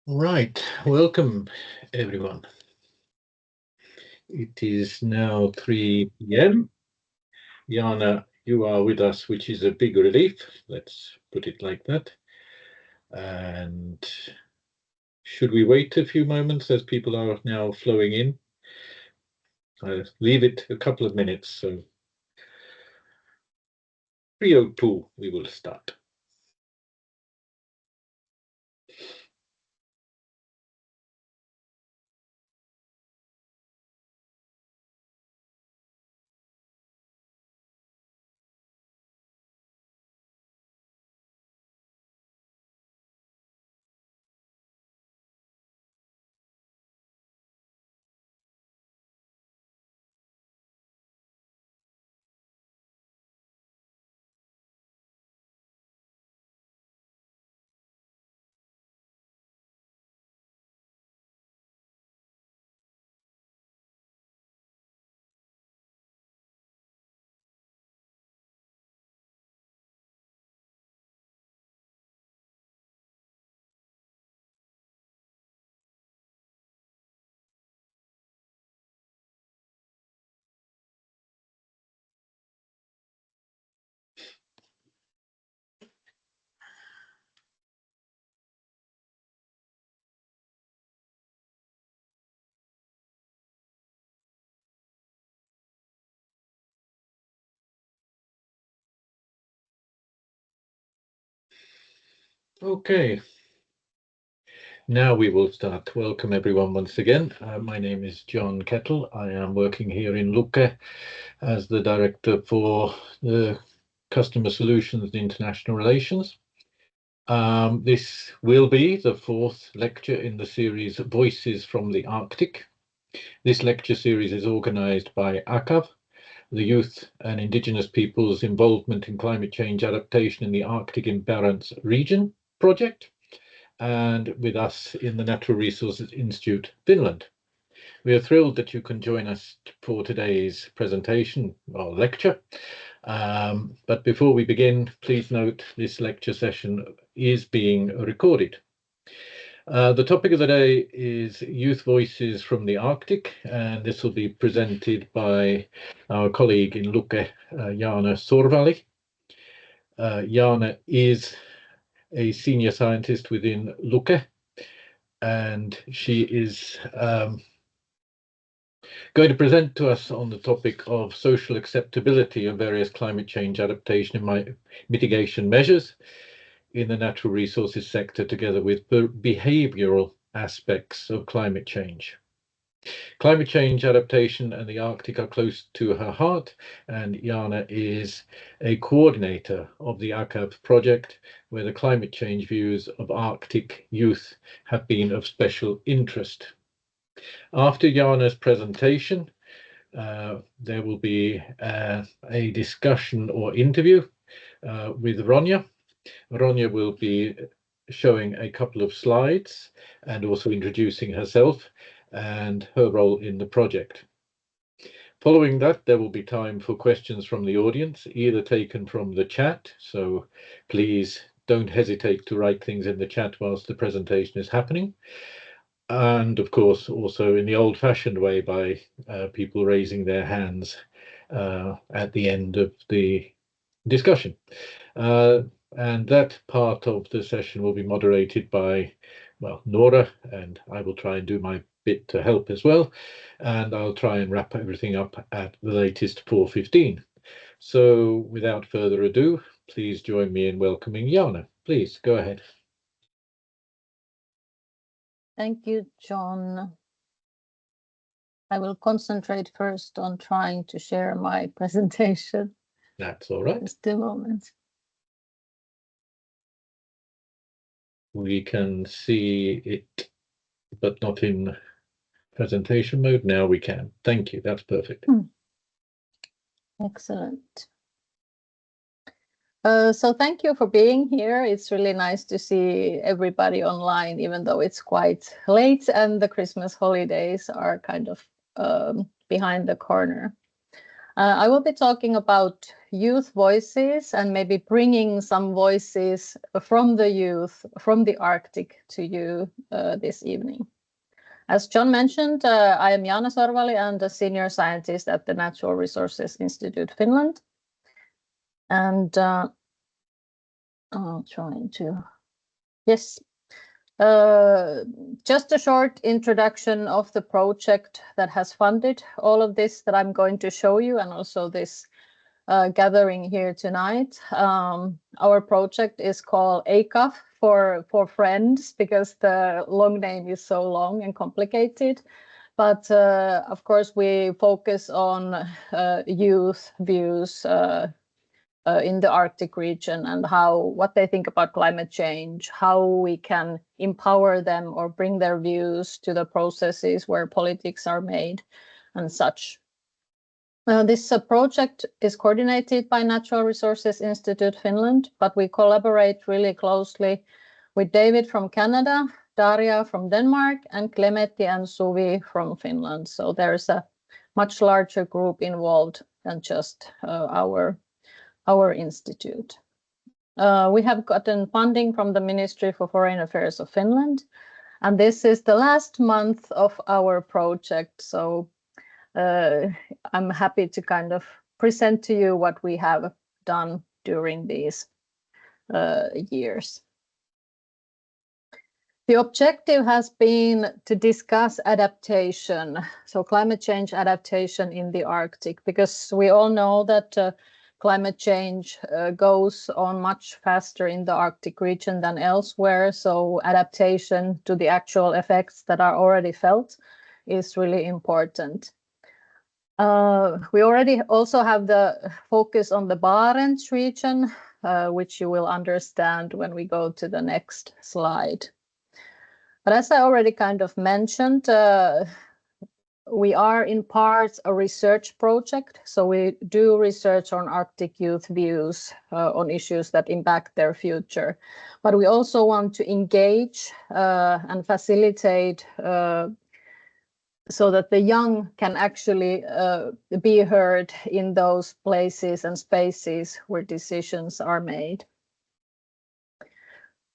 Right, welcome everyone. It is now 3 p.m. Jaana, you are with us, which is a big relief. Let's put it like that. And should we wait a few moments as people are now flowing in? I'll leave it a couple of minutes. So 3:02, we will start. Okay, now we will start. Welcome everyone once again. My name is John Kettle. I am working here in Luque as the director for the Customer Solutions and International Relations. This will be the fourth lecture in the series Voices from the Arctic. This lecture series is organised by ACAV, the Youth and Indigenous Peoples Involvement in Climate Change Adaptation in the Arctic Imbalance Region project, and with us in the Natural Resources Institute, Finland. We are thrilled that you can join us for today's presentation or lecture. But before we begin, please note this lecture session is being recorded. The topic of the day is Youth Voices from the Arctic, and this will be presented by our colleague in Luque, Jaana Sorvali. Jaana is a senior scientist within Luque, and she is going to present to us on the topic of social acceptability of various climate change adaptation and mitigation measures in the natural resources sector, together with behavioral aspects of climate change. Climate change adaptation and the Arctic are close to her heart, and Jaana is a coordinator of the ACAV project, where the climate change views of Arctic youth have been of special interest. After Jaana's presentation, there will be a discussion or interview with Ronja. Ronja will be showing a couple of slides and also introducing herself and her role in the project. Following that, there will be time for questions from the audience, either taken from the chat, so please don't hesitate to write things in the chat whilst the presentation is happening, and of course also in the old-fashioned way by people raising their hands at the end of the discussion. And that part of the session will be moderated by, well, Nora, and I will try and do my bit to help as well. And I'll try and wrap everything up at the latest 4:15. So without further ado, please join me in welcoming Jaana. Please go ahead. Thank you, John. I will concentrate first on trying to share my presentation. That's all right. Just a moment. We can see it, but not in presentation mode. Now we can. Thank you. That's perfect. Excellent. So thank you for being here. It's really nice to see everybody online, even though it's quite late and the Christmas holidays are kind of behind the corner. I will be talking about youth voices and maybe bringing some voices from the youth, from the Arctic to you this evening. As John mentioned, I am Jaana Sorvali and a senior scientist at the Natural Resources Institute Finland. And I'm trying to, yes. Just a short introduction of the project that has funded all of this that I'm going to show you, and also this gathering here tonight. Our project is called ACAF for friends, because the long name is so long and complicated. But of course, we focus on youth views in the Arctic region and what they think about climate change, how we can empower them or bring their views to the processes where politics are made and such. This project is coordinated by Natural Resources Institute Finland, but we collaborate really closely with David from Canada, Daria from Denmark, and Clemetti and Suvi from Finland. So there's a much larger group involved than just our institute. We have gotten funding from the Ministry for Foreign Affairs of Finland, and this is the last month of our project. So I'm happy to kind of present to you what we have done during these years. The objective has been to discuss adaptation, so climate change adaptation in the Arctic, because we all know that climate change goes on much faster in the Arctic region than elsewhere. So adaptation to the actual effects that are already felt is really important. We already also have the focus on the Barents region, which you will understand when we go to the next slide. But as I already kind of mentioned, we are in part a research project. So we do research on Arctic youth views on issues that impact their future. But we also want to engage and facilitate so that the young can actually be heard in those places and spaces where decisions are made.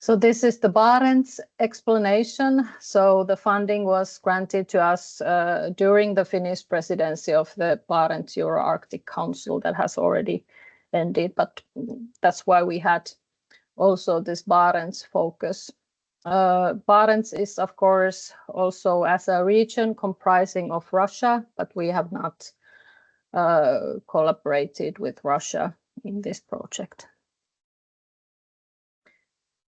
So this is the Barents explanation. So the funding was granted to us during the Finnish presidency of the Barents Euro-Arctic Council that has already ended, but that's why we had also this Barents focus. Barents is, of course, also as a region comprising of Russia, but we have not collaborated with Russia in this project.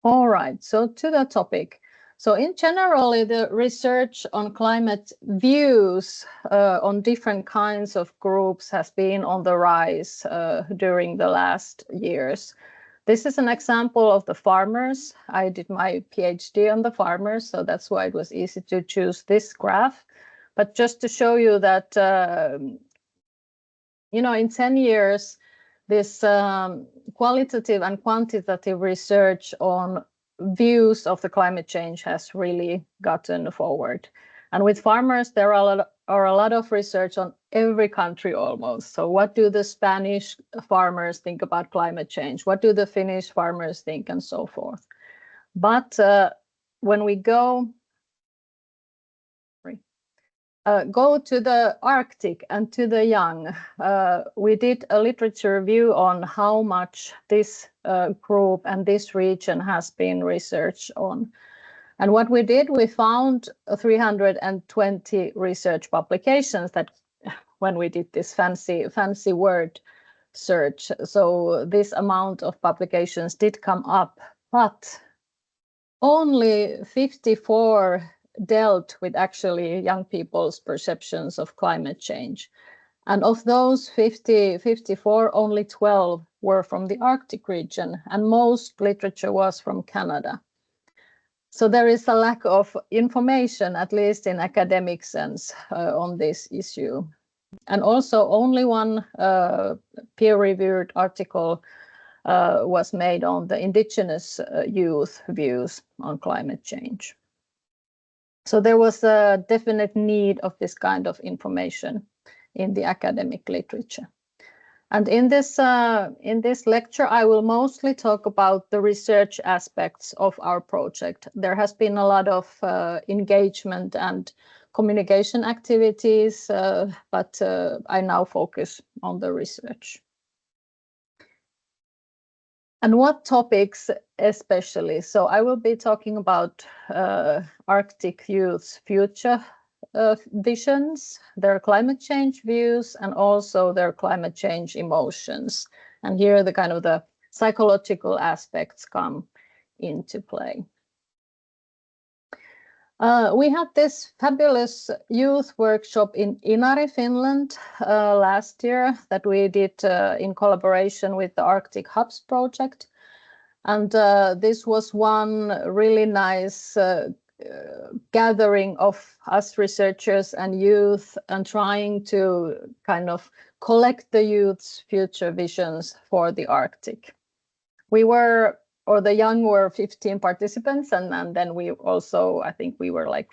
All right, so to the topic. So in general, the research on climate views on different kinds of groups has been on the rise during the last years. This is an example of the farmers. I did my PhD on the farmers, so that's why it was easy to choose this graph. But just to show you that, in 10 years, this qualitative and quantitative research on views of the climate change has really gotten forward. And with farmers, there are a lot of research on every country almost. So what do the Spanish farmers think about climate change? What do the Finnish farmers think, and so forth? But when we go to the Arctic and to the young, we did a literature review on how much this group and this region has been researched on. And what we did, we found 320 research publications that when we did this fancy word search. So this amount of publications did come up, but only 54 dealt with actually young people's perceptions of climate change. And of those 54, only 12 were from the Arctic region, and most literature was from Canada. So there is a lack of information, at least in academic sense, on this issue. And also only one peer-reviewed article was made on the Indigenous youth views on climate change. So there was a definite need of this kind of information in the academic literature. And in this lecture, I will mostly talk about the research aspects of our project. There has been a lot of engagement and communication activities, but I now focus on the research. And what topics especially? So I will be talking about Arctic youth's future visions, their climate change views, and also their climate change emotions. And here the kind of the psychological aspects come into play. We had this fabulous youth workshop in Inari, Finland last year that we did in collaboration with the Arctic Hubs project. And this was one really nice gathering of us researchers and youth and trying to kind of collect the youth's future visions for the Arctic. We were, or the young were 15 participants, and then we also, I think we were like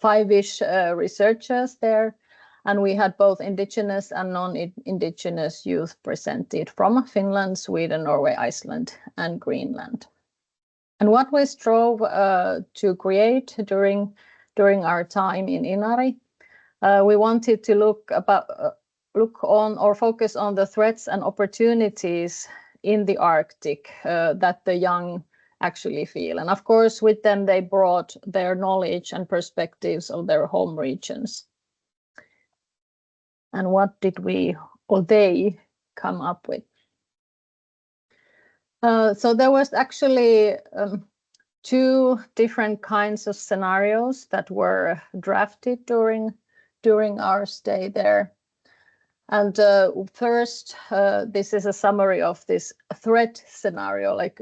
five-ish researchers there. And we had both Indigenous and non-Indigenous youth presented from Finland, Sweden, Norway, Iceland, and Greenland. And what we strove to create during our time in Inari, we wanted to look on or focus on the threats and opportunities in the Arctic that the young actually feel. And of course, with them, they brought their knowledge and perspectives of their home regions. And what did we or they come up with? So there was actually two different kinds of scenarios that were drafted during our stay there. And first, this is a summary of this threat scenario, like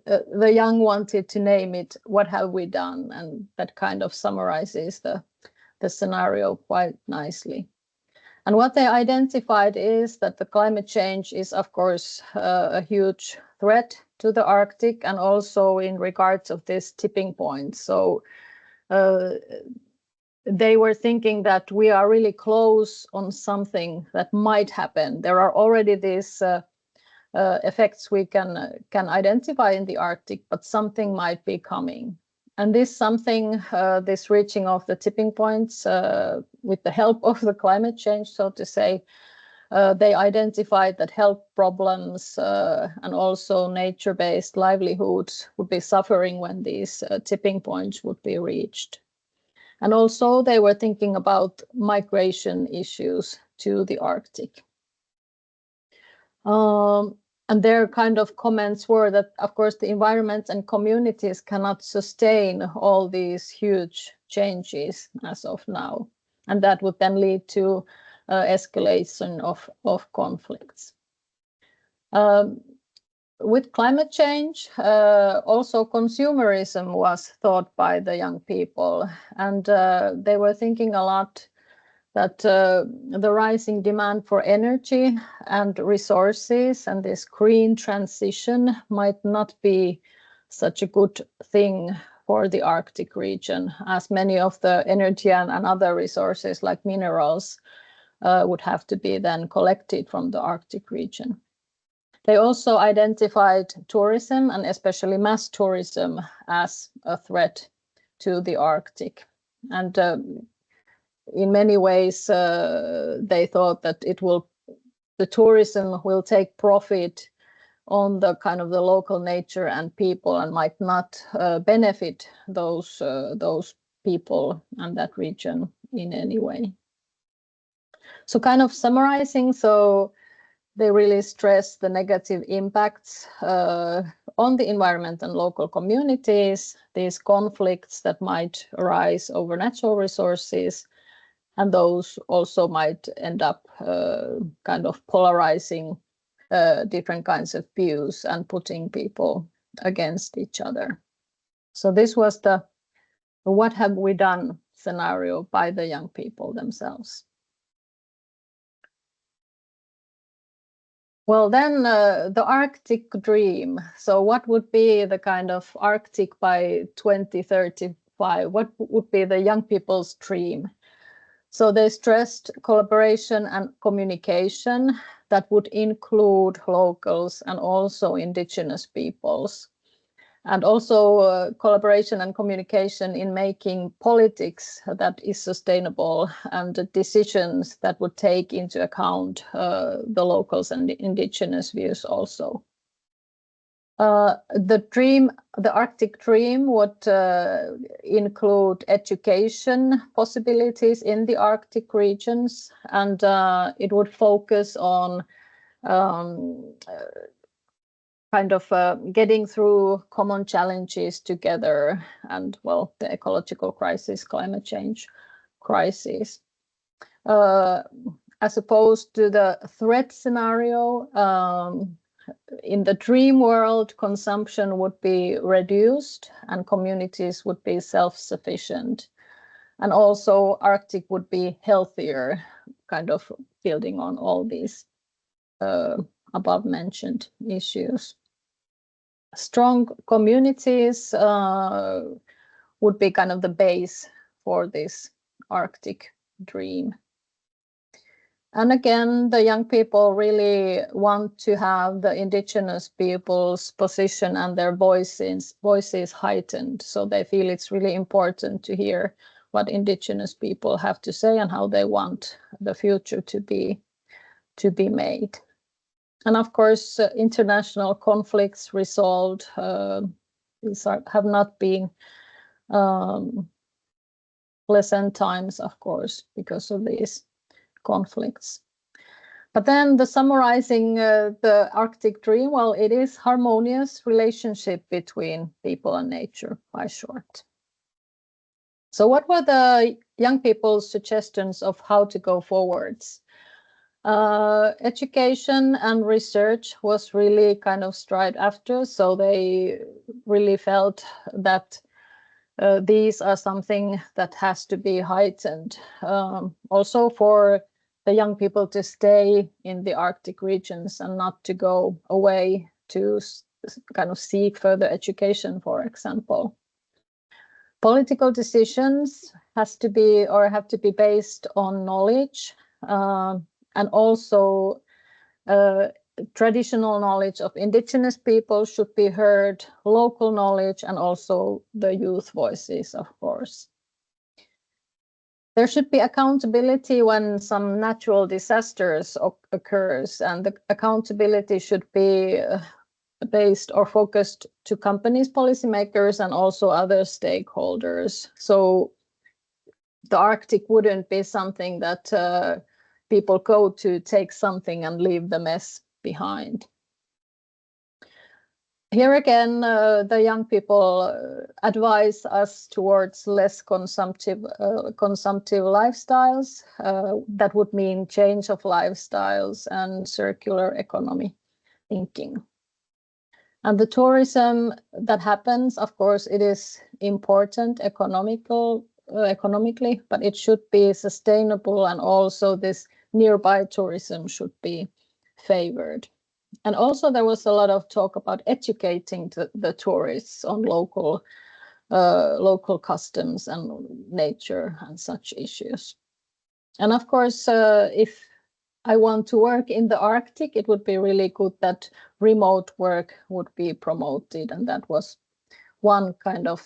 the young wanted to name it, what have we done? And that kind of summarizes the scenario quite nicely. And what they identified is that the climate change is, of course, a huge threat to the Arctic, and also in regards of this tipping point. So they were thinking that we are really close on something that might happen. There are already these effects we can identify in the Arctic, but something might be coming. And this something, this reaching of the tipping points with the help of the climate change, so to say, they identified that health problems and also nature-based livelihoods would be suffering when these tipping points would be reached. And also they were thinking about migration issues to the Arctic. And their kind of comments were that, of course, the environment and communities cannot sustain all these huge changes as of now. And that would then lead to escalation of conflicts. With climate change, also consumerism was thought by the young people. And they were thinking a lot that the rising demand for energy and resources and this green transition might not be such a good thing for the Arctic region, as many of the energy and other resources like minerals would have to be then collected from the Arctic region. They also identified tourism, and especially mass tourism, as a threat to the Arctic. And in many ways, they thought that the tourism will take profit on the kind of the local nature and people, and might not benefit those people and that region in any way. So kind of summarizing, so they really stress the negative impacts on the environment and local communities, these conflicts that might arise over natural resources, and those also might end up kind of polarizing different kinds of views and putting people against each other. So this was the what have we done scenario by the young people themselves. Well, then the Arctic dream. So what would be the kind of Arctic by 2035? What would be the young people's dream? So they stressed collaboration and communication that would include locals and also indigenous peoples. And also collaboration and communication in making politics that is sustainable and decisions that would take into account the locals and the indigenous views also. The Arctic Dream would include education possibilities in the Arctic regions, and it would focus on kind of getting through common challenges together, and well, the ecological crisis, climate change crisis. As opposed to the threat scenario, in the dream world, consumption would be reduced and communities would be self-sufficient. And also Arctic would be healthier, kind of building on all these above mentioned issues. Strong communities would be kind of the base for this Arctic dream. And again, the young people really want to have the indigenous people's position and their voices heightened. So they feel it's really important to hear what indigenous people have to say and how they want the future to be made. And of course, international conflicts resolved. These have not been pleasant times, of course, because of these conflicts. But then the summarizing the Arctic Dream, well, it is harmonious relationship between people and nature, by short. So what were the young people's suggestions of how to go forwards? Education and research was really kind of strived after, so they really felt that these are something that has to be heightened. Also for the young people to stay in the Arctic regions and not to go away to kind of seek further education, for example. Political decisions have to be based on knowledge, and also traditional knowledge of indigenous people should be heard, local knowledge, and also the youth voices, of course. There should be accountability when some natural disasters occurs, and the accountability should be based or focused to companies, policymakers, and also other stakeholders. So the Arctic wouldn't be something that people go to take something and leave the mess behind. Here again, the young people advise us towards less consumptive lifestyles. That would mean change of lifestyles and circular economy thinking. And the tourism that happens, of course, it is important economically, but it should be sustainable, and also this nearby tourism should be favored. And also there was a lot of talk about educating the tourists on local customs and nature and such issues. And of course, if I want to work in the Arctic, it would be really good that remote work would be promoted, and that was one kind of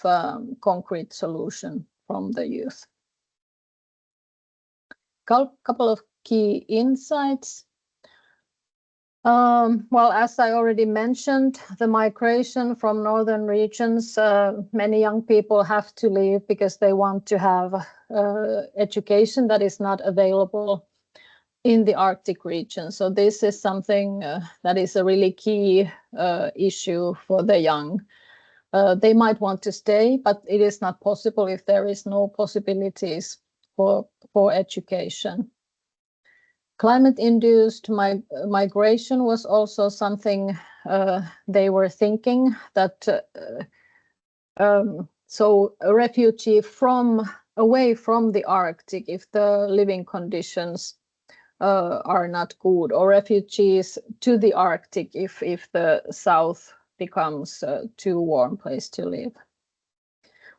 concrete solution from the youth. Couple of key insights. Well, as I already mentioned, the migration from northern regions, many young people have to leave because they want to have education that is not available in the Arctic region. So this is something that is a really key issue for the young. They might want to stay, but it is not possible if there is no possibilities for education. Climate-induced migration was also something they were thinking that so a refugee away from the Arctic, if the living conditions are not good, or refugees to the Arctic if the south becomes too warm place to live.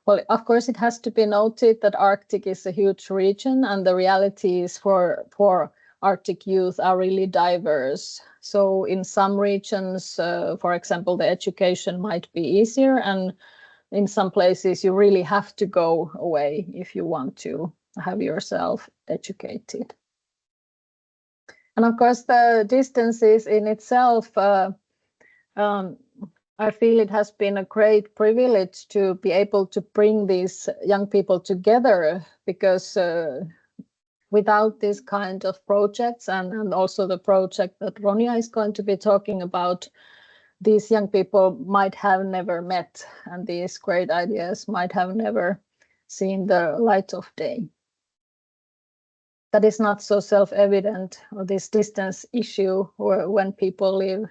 Well, of course, it has to be noted that Arctic is a huge region, and the realities for Arctic youth are really diverse. So in some regions, for example, the education might be easier, and in some places you really have to go away if you want to have yourself educated. And of course, the distances in itself, I feel it has been a great privilege to be able to bring these young people together, because without this kind of projects and also the project that Ronja is going to be talking about, these young people might have never met, and these great ideas might have never seen the light of day. That is not so self-evident, or this distance issue, or when people live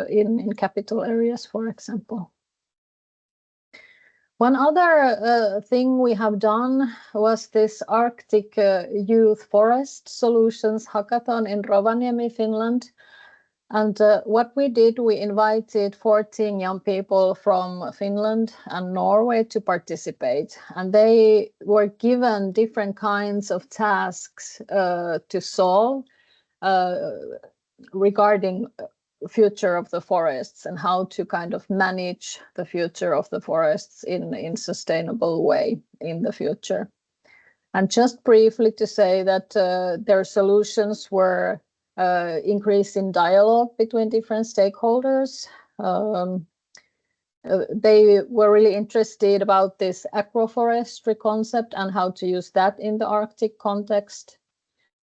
in capital areas, for example. One other thing we have done was this Arctic Youth Forest Solutions Hackathon in Rovaniemi, Finland. And what we did, we invited 14 young people from Finland and Norway to participate. And they were given different kinds of tasks to solve regarding future of the forests and how to kind of manage the future of the forests in sustainable way in the future. And just briefly to say that their solutions were increase in dialogue between different stakeholders. They were really interested about this agroforestry concept and how to use that in the Arctic context.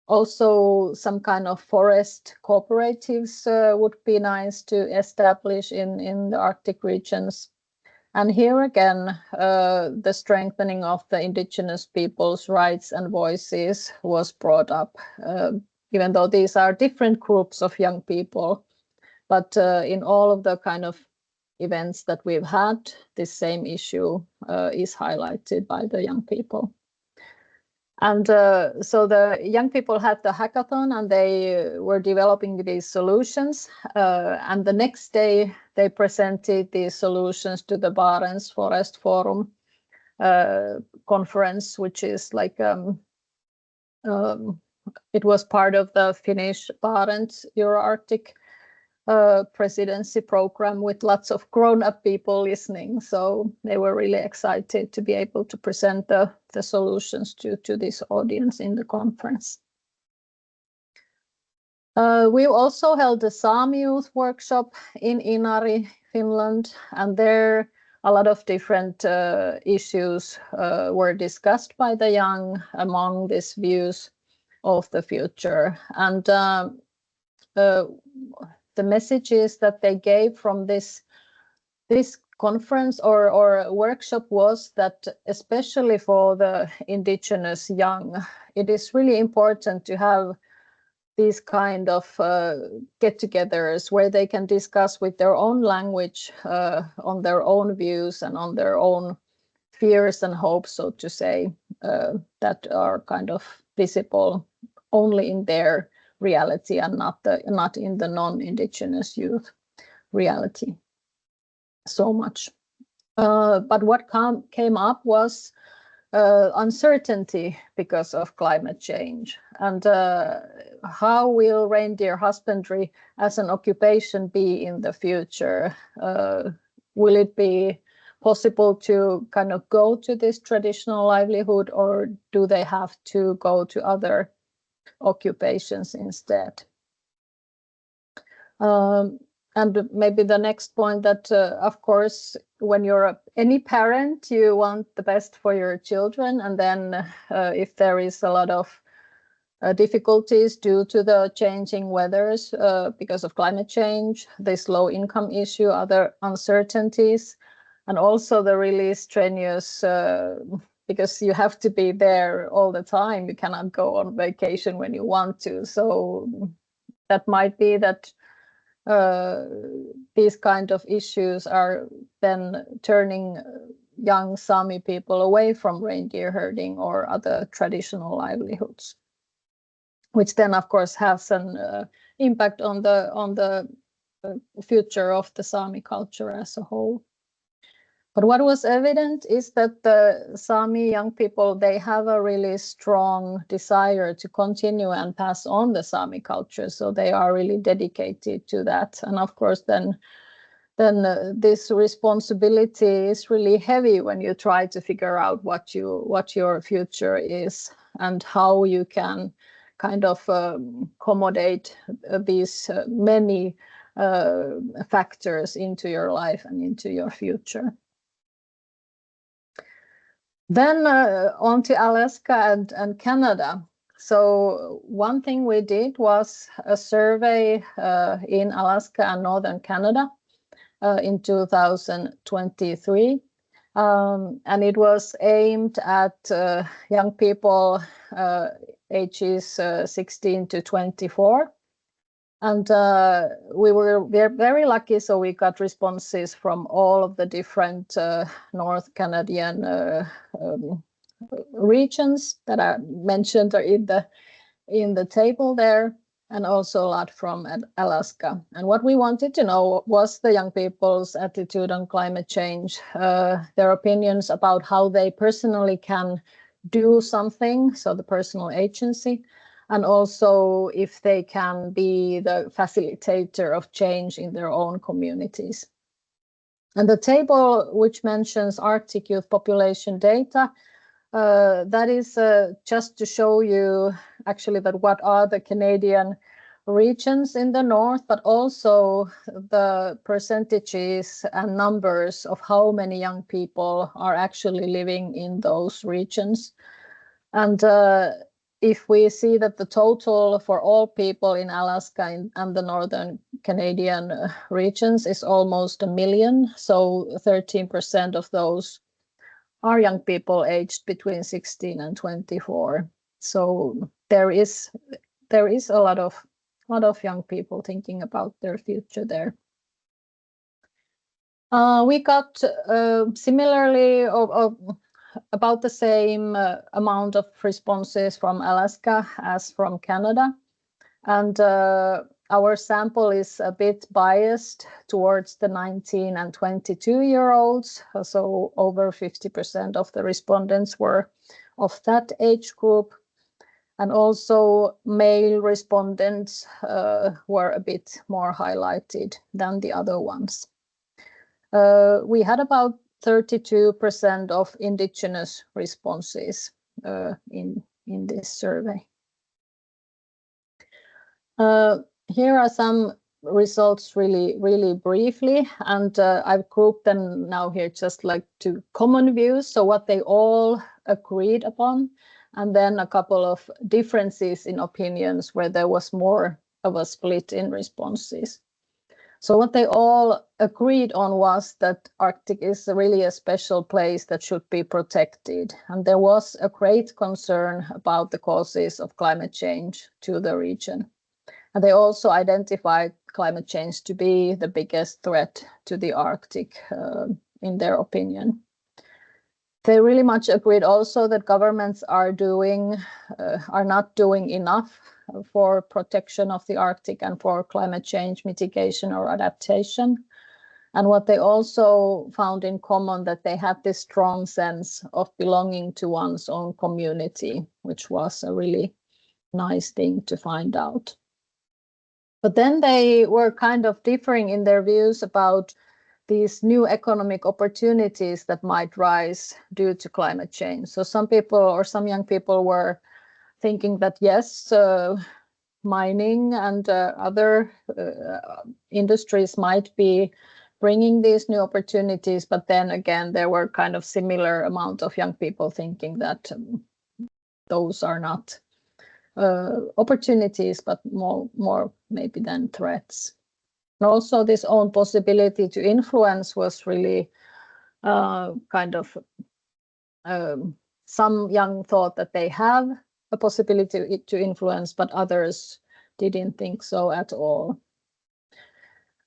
Also, some kind of forest cooperatives would be nice to establish in the Arctic regions. And here again, the strengthening of the indigenous people's rights and voices was brought up, even though these are different groups of young people. But in all of the kind of events that we've had, this same issue is highlighted by the young people. And so the young people had the hackathon, and they were developing these solutions. And the next day, they presented these solutions to the Barents Forest Forum conference, which is like, it was part of the Finnish Barents Euro-Arctic presidency program with lots of grown-up people listening. So they were really excited to be able to present the solutions to this audience in the conference. We also held a Sami youth workshop in Inari, Finland, and there a lot of different issues were discussed by the young among these views of the future. And the messages that they gave from this conference or workshop was that, especially for the indigenous young, it is really important to have these kind of get-togethers where they can discuss with their own language on their own views and on their own fears and hopes, so to say, that are kind of visible only in their reality and not in the non-indigenous youth reality so much. But what came up was uncertainty because of climate change, and how will reindeer husbandry as an occupation be in the future? Will it be possible to kind of go to this traditional livelihood, or do they have to go to other occupations instead? And maybe the next point that, of course, when you're any parent, you want the best for your children. And then if there is a lot of difficulties due to the changing weathers because of climate change, this low income issue, other uncertainties, and also the really strenuous, because you have to be there all the time. You cannot go on vacation when you want to. So that might be that these kind of issues are then turning young Sami people away from reindeer herding or other traditional livelihoods, which then of course has an impact on the future of the Sami culture as a whole. But what was evident is that the Sami young people, they have a really strong desire to continue and pass on the Sami culture. So they are really dedicated to that. And of course, then this responsibility is really heavy when you try to figure out what your future is and how you can kind of accommodate these many factors into your life and into your future. Then on to Alaska and Canada. So one thing we did was a survey in Alaska and northern Canada in 2023. And it was aimed at young people ages 16 to 24. And we were very lucky, so we got responses from all of the different North Canadian regions that are mentioned in the table there, and also a lot from Alaska. And what we wanted to know was the young people's attitude on climate change, their opinions about how they personally can do something, so the personal agency, and also if they can be the facilitator of change in their own communities. And the table, which mentions Arctic youth population data, that is just to show you actually that what are the Canadian regions in the north, but also the percentages and numbers of how many young people are actually living in those regions. And if we see that the total for all people in Alaska and the northern Canadian regions is almost 1 million, so 13% of those are young people aged between 16 and 24. So there is a lot of young people thinking about their future there. We got similarly about the same amount of responses from Alaska as from Canada. And our sample is a bit biased towards the 19 and 22-year-olds. So over 50% of the respondents were of that age group. And also male respondents were a bit more highlighted than the other ones. We had about 32% of Indigenous responses in this survey. Here are some results really briefly, and I've grouped them now here just like to common views, so what they all agreed upon, and then a couple of differences in opinions where there was more of a split in responses. So what they all agreed on was that Arctic is really a special place that should be protected. And there was a great concern about the causes of climate change to the region. And they also identified climate change to be the biggest threat to the Arctic, in their opinion. They really much agreed also that governments are not doing enough for protection of the Arctic and for climate change mitigation or adaptation. And what they also found in common, that they had this strong sense of belonging to one's own community, which was a really nice thing to find out. But then they were kind of differing in their views about these new economic opportunities that might rise due to climate change. So some people or some young people were thinking that yes, mining and other industries might be bringing these new opportunities, but then again, there were kind of similar amount of young people thinking that those are not opportunities, but more maybe than threats. And also this own possibility to influence was really kind of some young thought that they have a possibility to influence, but others didn't think so at all.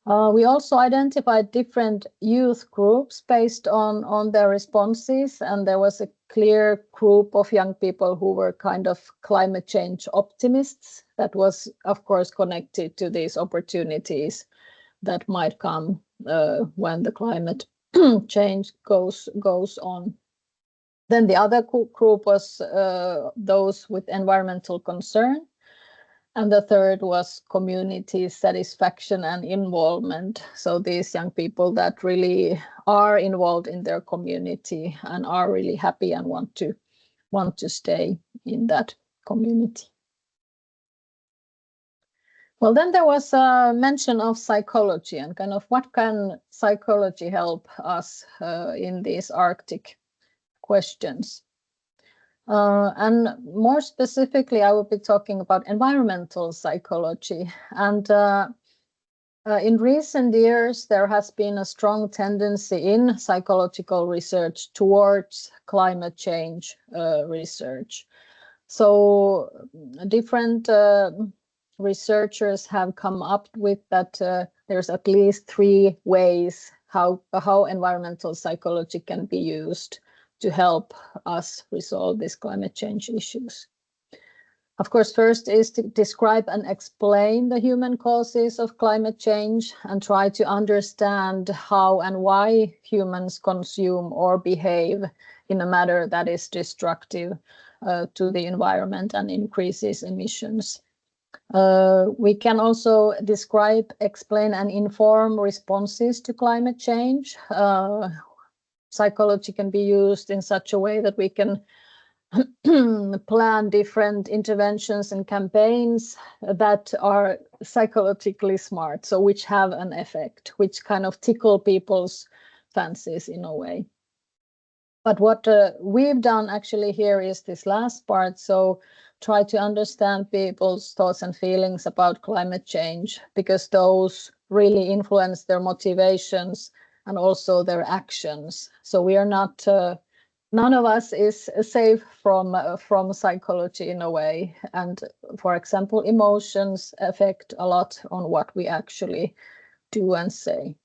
We also identified different youth groups based on their responses, and there was a clear group of young people who were kind of climate change optimists. That was, of course, connected to these opportunities that might come when the climate change goes on. Then the other group was those with environmental concern. And the third was community satisfaction and involvement. So these young people that really are involved in their community and are really happy and want to stay in that community. Well, then there was a mention of psychology and kind of what can psychology help us in these Arctic questions. And more specifically, I will be talking about environmental psychology. And in recent years, there has been a strong tendency in psychological research towards climate change research. So different researchers have come up with that there's at least 3 ways how environmental psychology can be used to help us resolve these climate change issues. Of course, first is to describe and explain the human causes of climate change and try to understand how and why humans consume or behave in a manner that is destructive to the environment and increases emissions. We can also describe, explain, and inform responses to climate change. Psychology can be used in such a way that we can plan different interventions and campaigns that are psychologically smart, so which have an effect, which kind of tickle people's fancies in a way. But what we've done actually here is this last part, so try to understand people's thoughts and feelings about climate change, because those really influence their motivations and also their actions. So we are not, none of us is safe from psychology in a way. And for example, emotions affect a lot on what we actually do and say.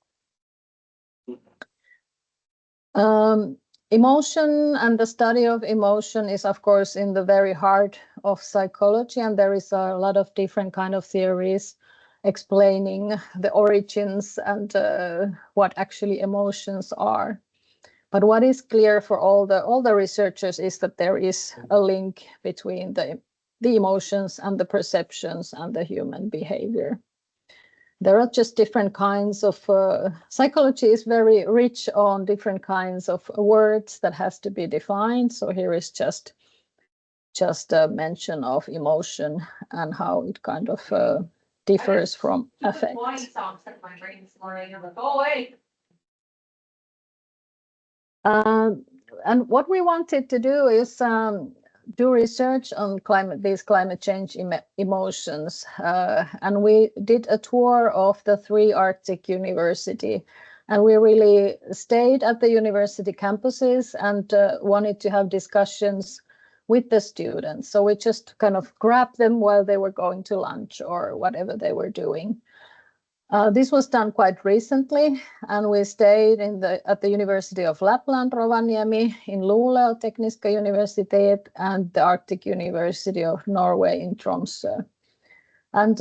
Emotion and the study of emotion is, of course, in the very heart of psychology, and there is a lot of different kind of theories explaining the origins and what actually emotions are. But what is clear for all the researchers is that there is a link between the emotions and the perceptions and the human behavior. There are just different kinds of psychology is very rich on different kinds of words that has to be defined. So here is just a mention of emotion and how it kind of differs from affect. And what we wanted to do is do research on these climate change emotions. And we did a tour of the 3 Arctic universities. And we really stayed at the university campuses and wanted to have discussions with the students. So we just kind of grabbed them while they were going to lunch or whatever they were doing. This was done quite recently, and we stayed at the University of Lapland, Rovaniemi, in Luleå Tekniska Universitet, and the Arctic University of Norway in Tromsø. And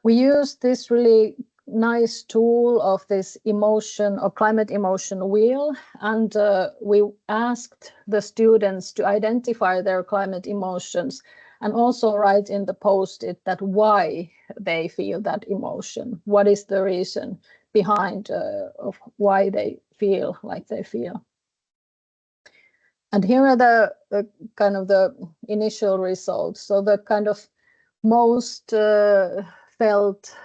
we used this really nice tool of this emotion or climate emotion wheel, and we asked the students to identify their climate emotions and also write in the post-it that why they feel that emotion. What is the reason behind of why they feel like they feel? And here are the kind of the initial results. So the kind of most felt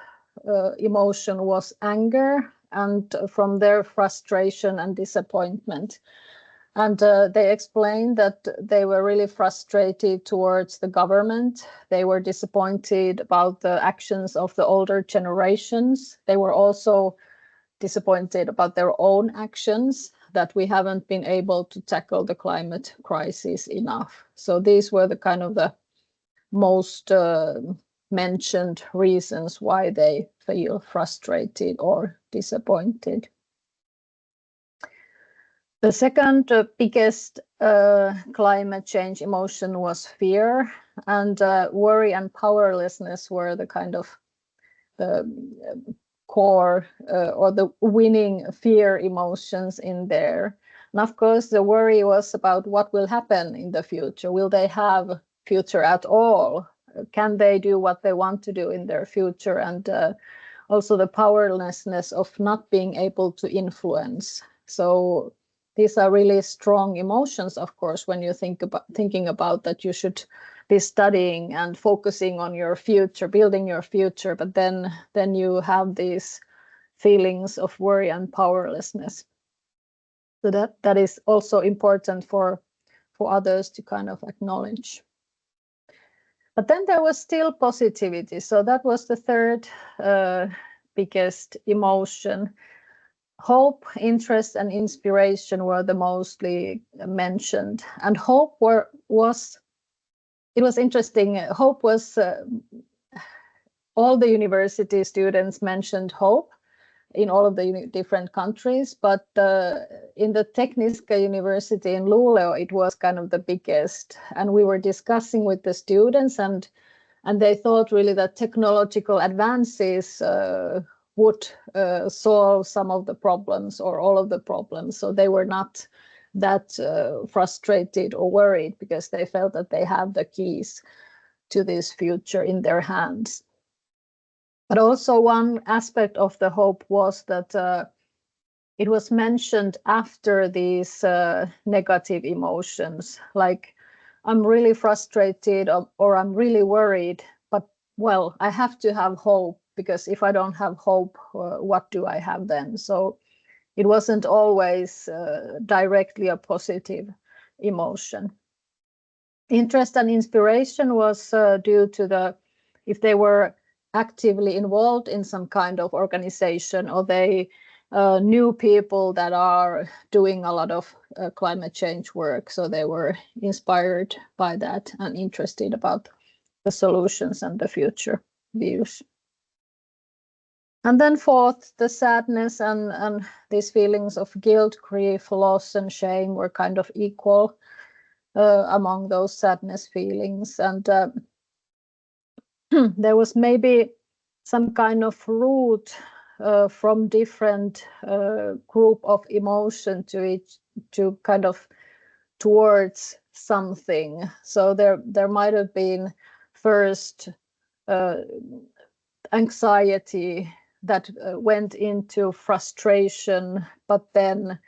emotion was anger, and from their frustration and disappointment. And they explained that they were really frustrated towards the government. They were disappointed about the actions of the older generations. They were also disappointed about their own actions, that we haven't been able to tackle the climate crisis enough. So these were the kind of the most mentioned reasons why they feel frustrated or disappointed. The second biggest climate change emotion was fear, and worry and powerlessness were the kind of the core or the winning fear emotions in there. And of course, the worry was about what will happen in the future. Will they have future at all? Can they do what they want to do in their future? And also the powerlessness of not being able to influence. So these are really strong emotions, of course, when you thinking about that you should be studying and focusing on your future, building your future, but then you have these feelings of worry and powerlessness. So that is also important for others to kind of acknowledge. But then there was still positivity. So that was the third biggest emotion. Hope, interest, and inspiration were the mostly mentioned. And hope was interesting. Hope was, all the university students mentioned hope in all of the different countries, but in the Tekniska University in Luleå, it was kind of the biggest. And we were discussing with the students, and they thought really that technological advances would solve some of the problems or all of the problems. So they were not that frustrated or worried because they felt that they have the keys to this future in their hands. But also one aspect of the hope was that it was mentioned after these negative emotions, like I'm really frustrated or I'm really worried, but well, I have to have hope, because if I don't have hope, what do I have then? So it wasn't always directly a positive emotion. Interest and inspiration was due to if they were actively involved in some kind of organization, or they knew people that are doing a lot of climate change work. So they were inspired by that and interested about the solutions and the future views. And then fourth, the sadness and these feelings of guilt, grief, loss, and shame were kind of equal among those sadness feelings. And there was maybe some kind of root from different group of emotion to kind of towards something. So there might have been first anxiety that went into frustration, but then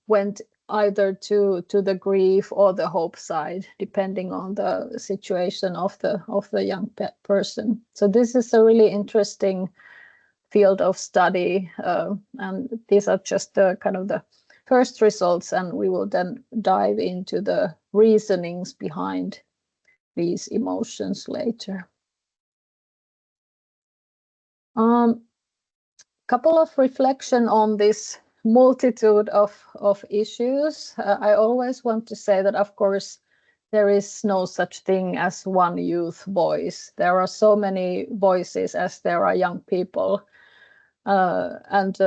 went either to the grief or the hope side, depending on the situation of the young person. So this is a really interesting field of study, and these are just the kind of the first results, and we will then dive into the reasonings behind these emotions later. Couple of reflection on this multitude of issues. I always want to say that, of course, there is no such thing as one youth voice. There are so many voices as there are young people, and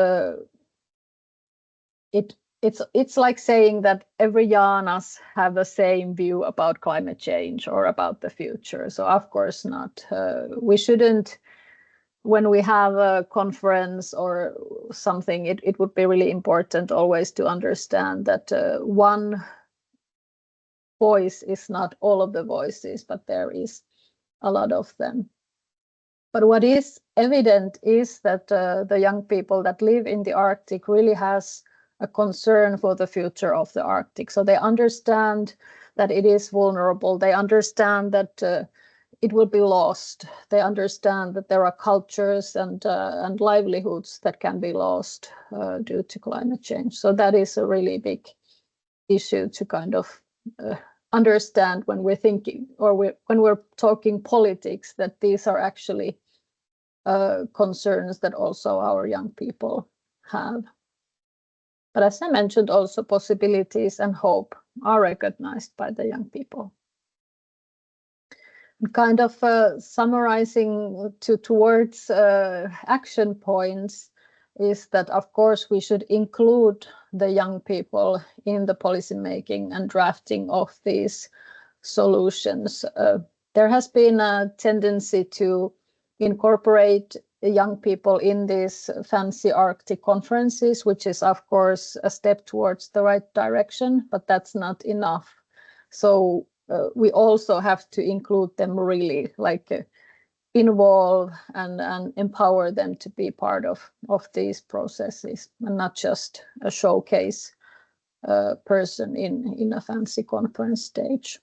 it's like saying that every Jaanas have the same view about climate change or about the future. So of course not. We shouldn't. When we have a conference or something, it would be really important always to understand that one voice is not all of the voices, but there is a lot of them. But what is evident is that the young people that live in the Arctic really has a concern for the future of the Arctic. So they understand that it is vulnerable. They understand that it will be lost. They understand that there are cultures and livelihoods that can be lost due to climate change. So that is a really big issue to kind of understand when we're thinking or when we're talking politics, that these are actually concerns that also our young people have. But as I mentioned, also possibilities and hope are recognized by the young people. Kind of summarizing towards action points is that, of course, we should include the young people in the policy making and drafting of these solutions. There has been a tendency to incorporate young people in these fancy Arctic conferences, which is of course a step towards the right direction, but that's not enough. So we also have to include them really, like involve and empower them to be part of these processes, and not just a showcase person in a fancy conference stage.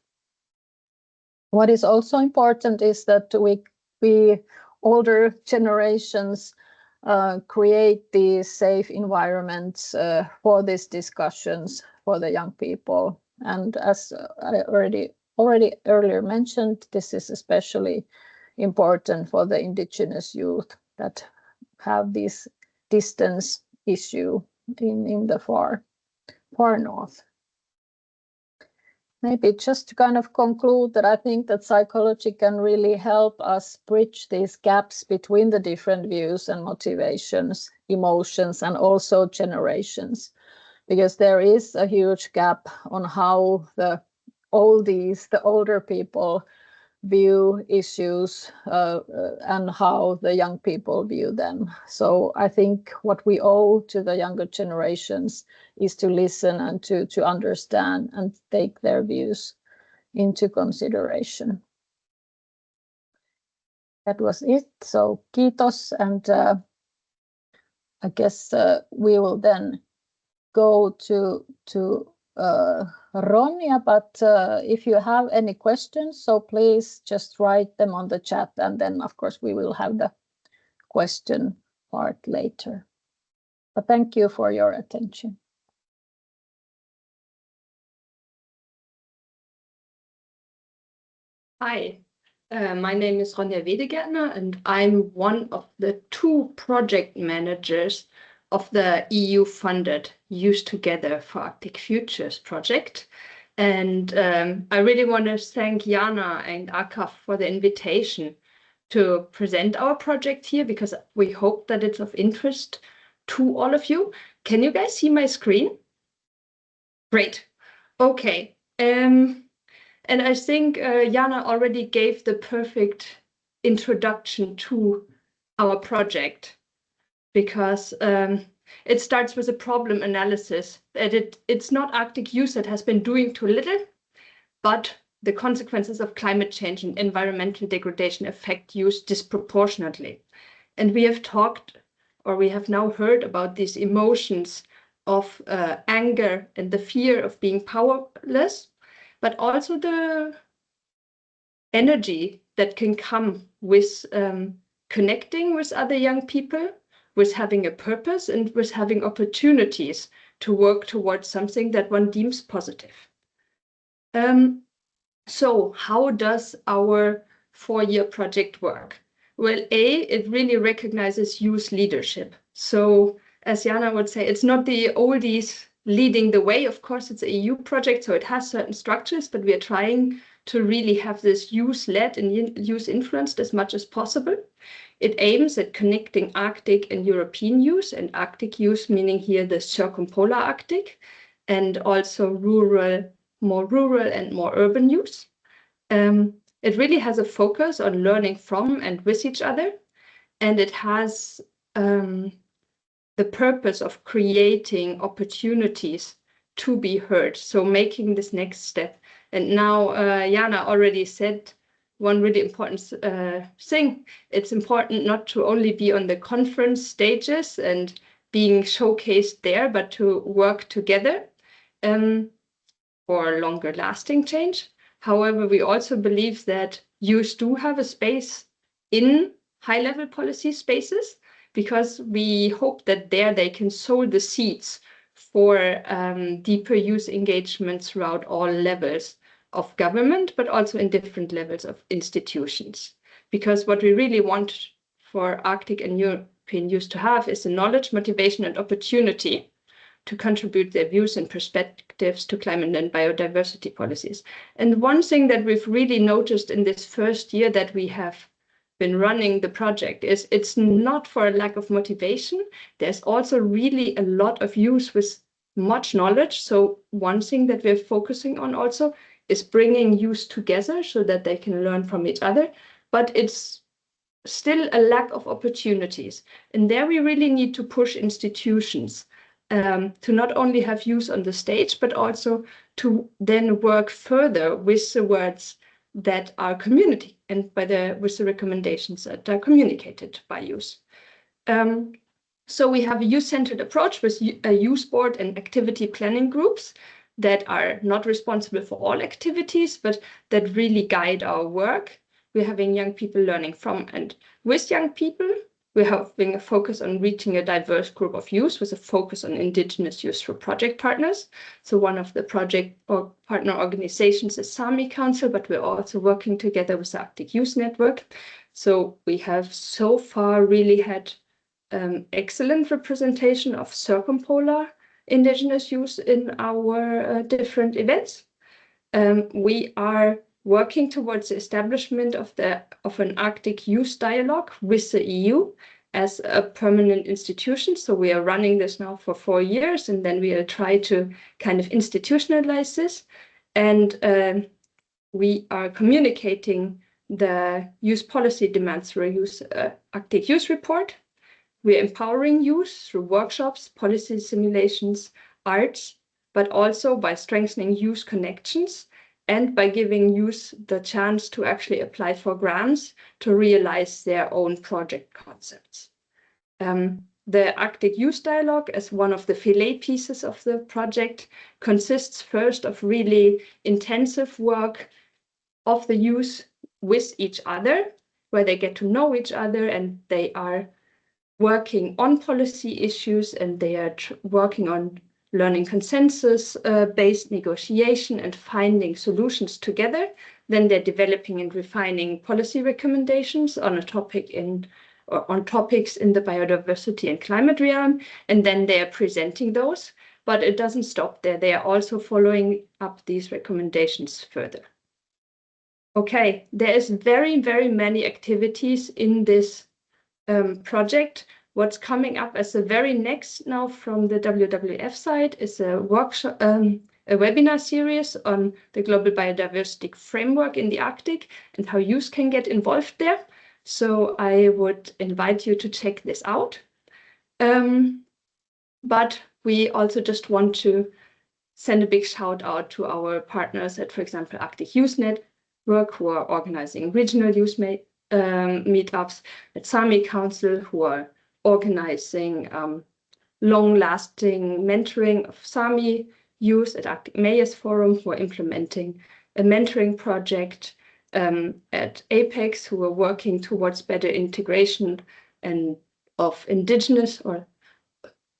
What is also important is that we older generations create these safe environments for these discussions for the young people. And as I already earlier mentioned, this is especially important for the Indigenous youth that have this distance issue in the far north. Maybe just to kind of conclude that I think that psychology can really help us bridge these gaps between the different views and motivations, emotions, and also generations, because there is a huge gap on how the older people view issues and how the young people view them. So I think what we owe to the younger generations is to listen and to understand and take their views into consideration. That was it. So kiitos, and I guess we will then go to Ronja, but if you have any questions, so please just write them on the chat, and then of course we will have the question part later. But thank you for your attention. Hi, my name is Ronja Wedegärtner, and I'm one of the 2 project managers of the EU-funded Use Together for Arctic Futures project. And I really want to thank Jaana and AKAF for the invitation to present our project here, because we hope that it's of interest to all of you. Can you guys see my screen? Great. Okay. And I think Jaana already gave the perfect introduction to our project, because it starts with a problem analysis that it's not Arctic use that has been doing too little, but the consequences of climate change and environmental degradation affect use disproportionately. And we have talked, or we have now heard about these emotions of anger and the fear of being powerless, but also the energy that can come with connecting with other young people, with having a purpose, and with having opportunities to work towards something that one deems positive. So how does our 4-year project work? Well, it really recognizes youth leadership. So as Jaana would say, it's not the oldies leading the way. Of course, it's an EU project, so it has certain structures, but we are trying to really have this youth-led and youth-influenced as much as possible. It aims at connecting Arctic and European youth, and Arctic youth meaning here the circumpolar Arctic, and also more rural and more urban youth. It really has a focus on learning from and with each other, and it has the purpose of creating opportunities to be heard, so making this next step. And now Jaana already said one really important thing. It's important not to only be on the conference stages and being showcased there, but to work together for longer lasting change. However, we also believe that youth do have a space in high-level policy spaces, because we hope that there they can sow the seeds for deeper youth engagement throughout all levels of government, but also in different levels of institutions. Because what we really want for Arctic and European youth to have is the knowledge, motivation, and opportunity to contribute their views and perspectives to climate and biodiversity policies. And one thing that we've really noticed in this first year that we have been running the project is it's not for a lack of motivation. There's also really a lot of youth with much knowledge. So one thing that we're focusing on also is bringing youth together so that they can learn from each other. But it's still a lack of opportunities. And there we really need to push institutions to not only have use on the stage, but also to then work further with the words that are community and with the recommendations that are communicated by use. So we have a youth-centered approach with a youth board and activity planning groups that are not responsible for all activities, but that really guide our work. We're having young people learning from and with young people. We're having a focus on reaching a diverse group of youth with a focus on Indigenous youth through project partners. So one of the project or partner organizations is Sami Council, but we're also working together with the Arctic Youth Network. So we have so far really had excellent representation of circumpolar Indigenous youth in our different events. We are working towards the establishment of an Arctic Youth Dialogue with the EU as a permanent institution. So we are running this now for 4 years, and then we will try to kind of institutionalize this. And we are communicating the youth policy demands through a Arctic Youth Report. We're empowering youth through workshops, policy simulations, arts, but also by strengthening youth connections and by giving youth the chance to actually apply for grants to realize their own project concepts. The Arctic Youth Dialogue, as one of the fillet pieces of the project, consists first of really intensive work of the youth with each other, where they get to know each other and they are working on policy issues, and they are working on learning consensus-based negotiation and finding solutions together. Then they're developing and refining policy recommendations on a topic on topics in the biodiversity and climate realm, and then they are presenting those. But it doesn't stop there. They are also following up these recommendations further. Okay, there is very, very many activities in this project. What's coming up as the very next now from the WWF side is a workshop, a webinar series on the global biodiversity framework in the Arctic and how youth can get involved there. So I would invite you to check this out. But we also just want to send a big shout out to our partners at, for example, Arctic Youth Network, who are organizing regional youth meetups, at Sami Council, who are organizing long-lasting mentoring of Sami youth, at Arctic Mayors Forum, who are implementing a mentoring project, at Apex, who are working towards better integration and of Indigenous, or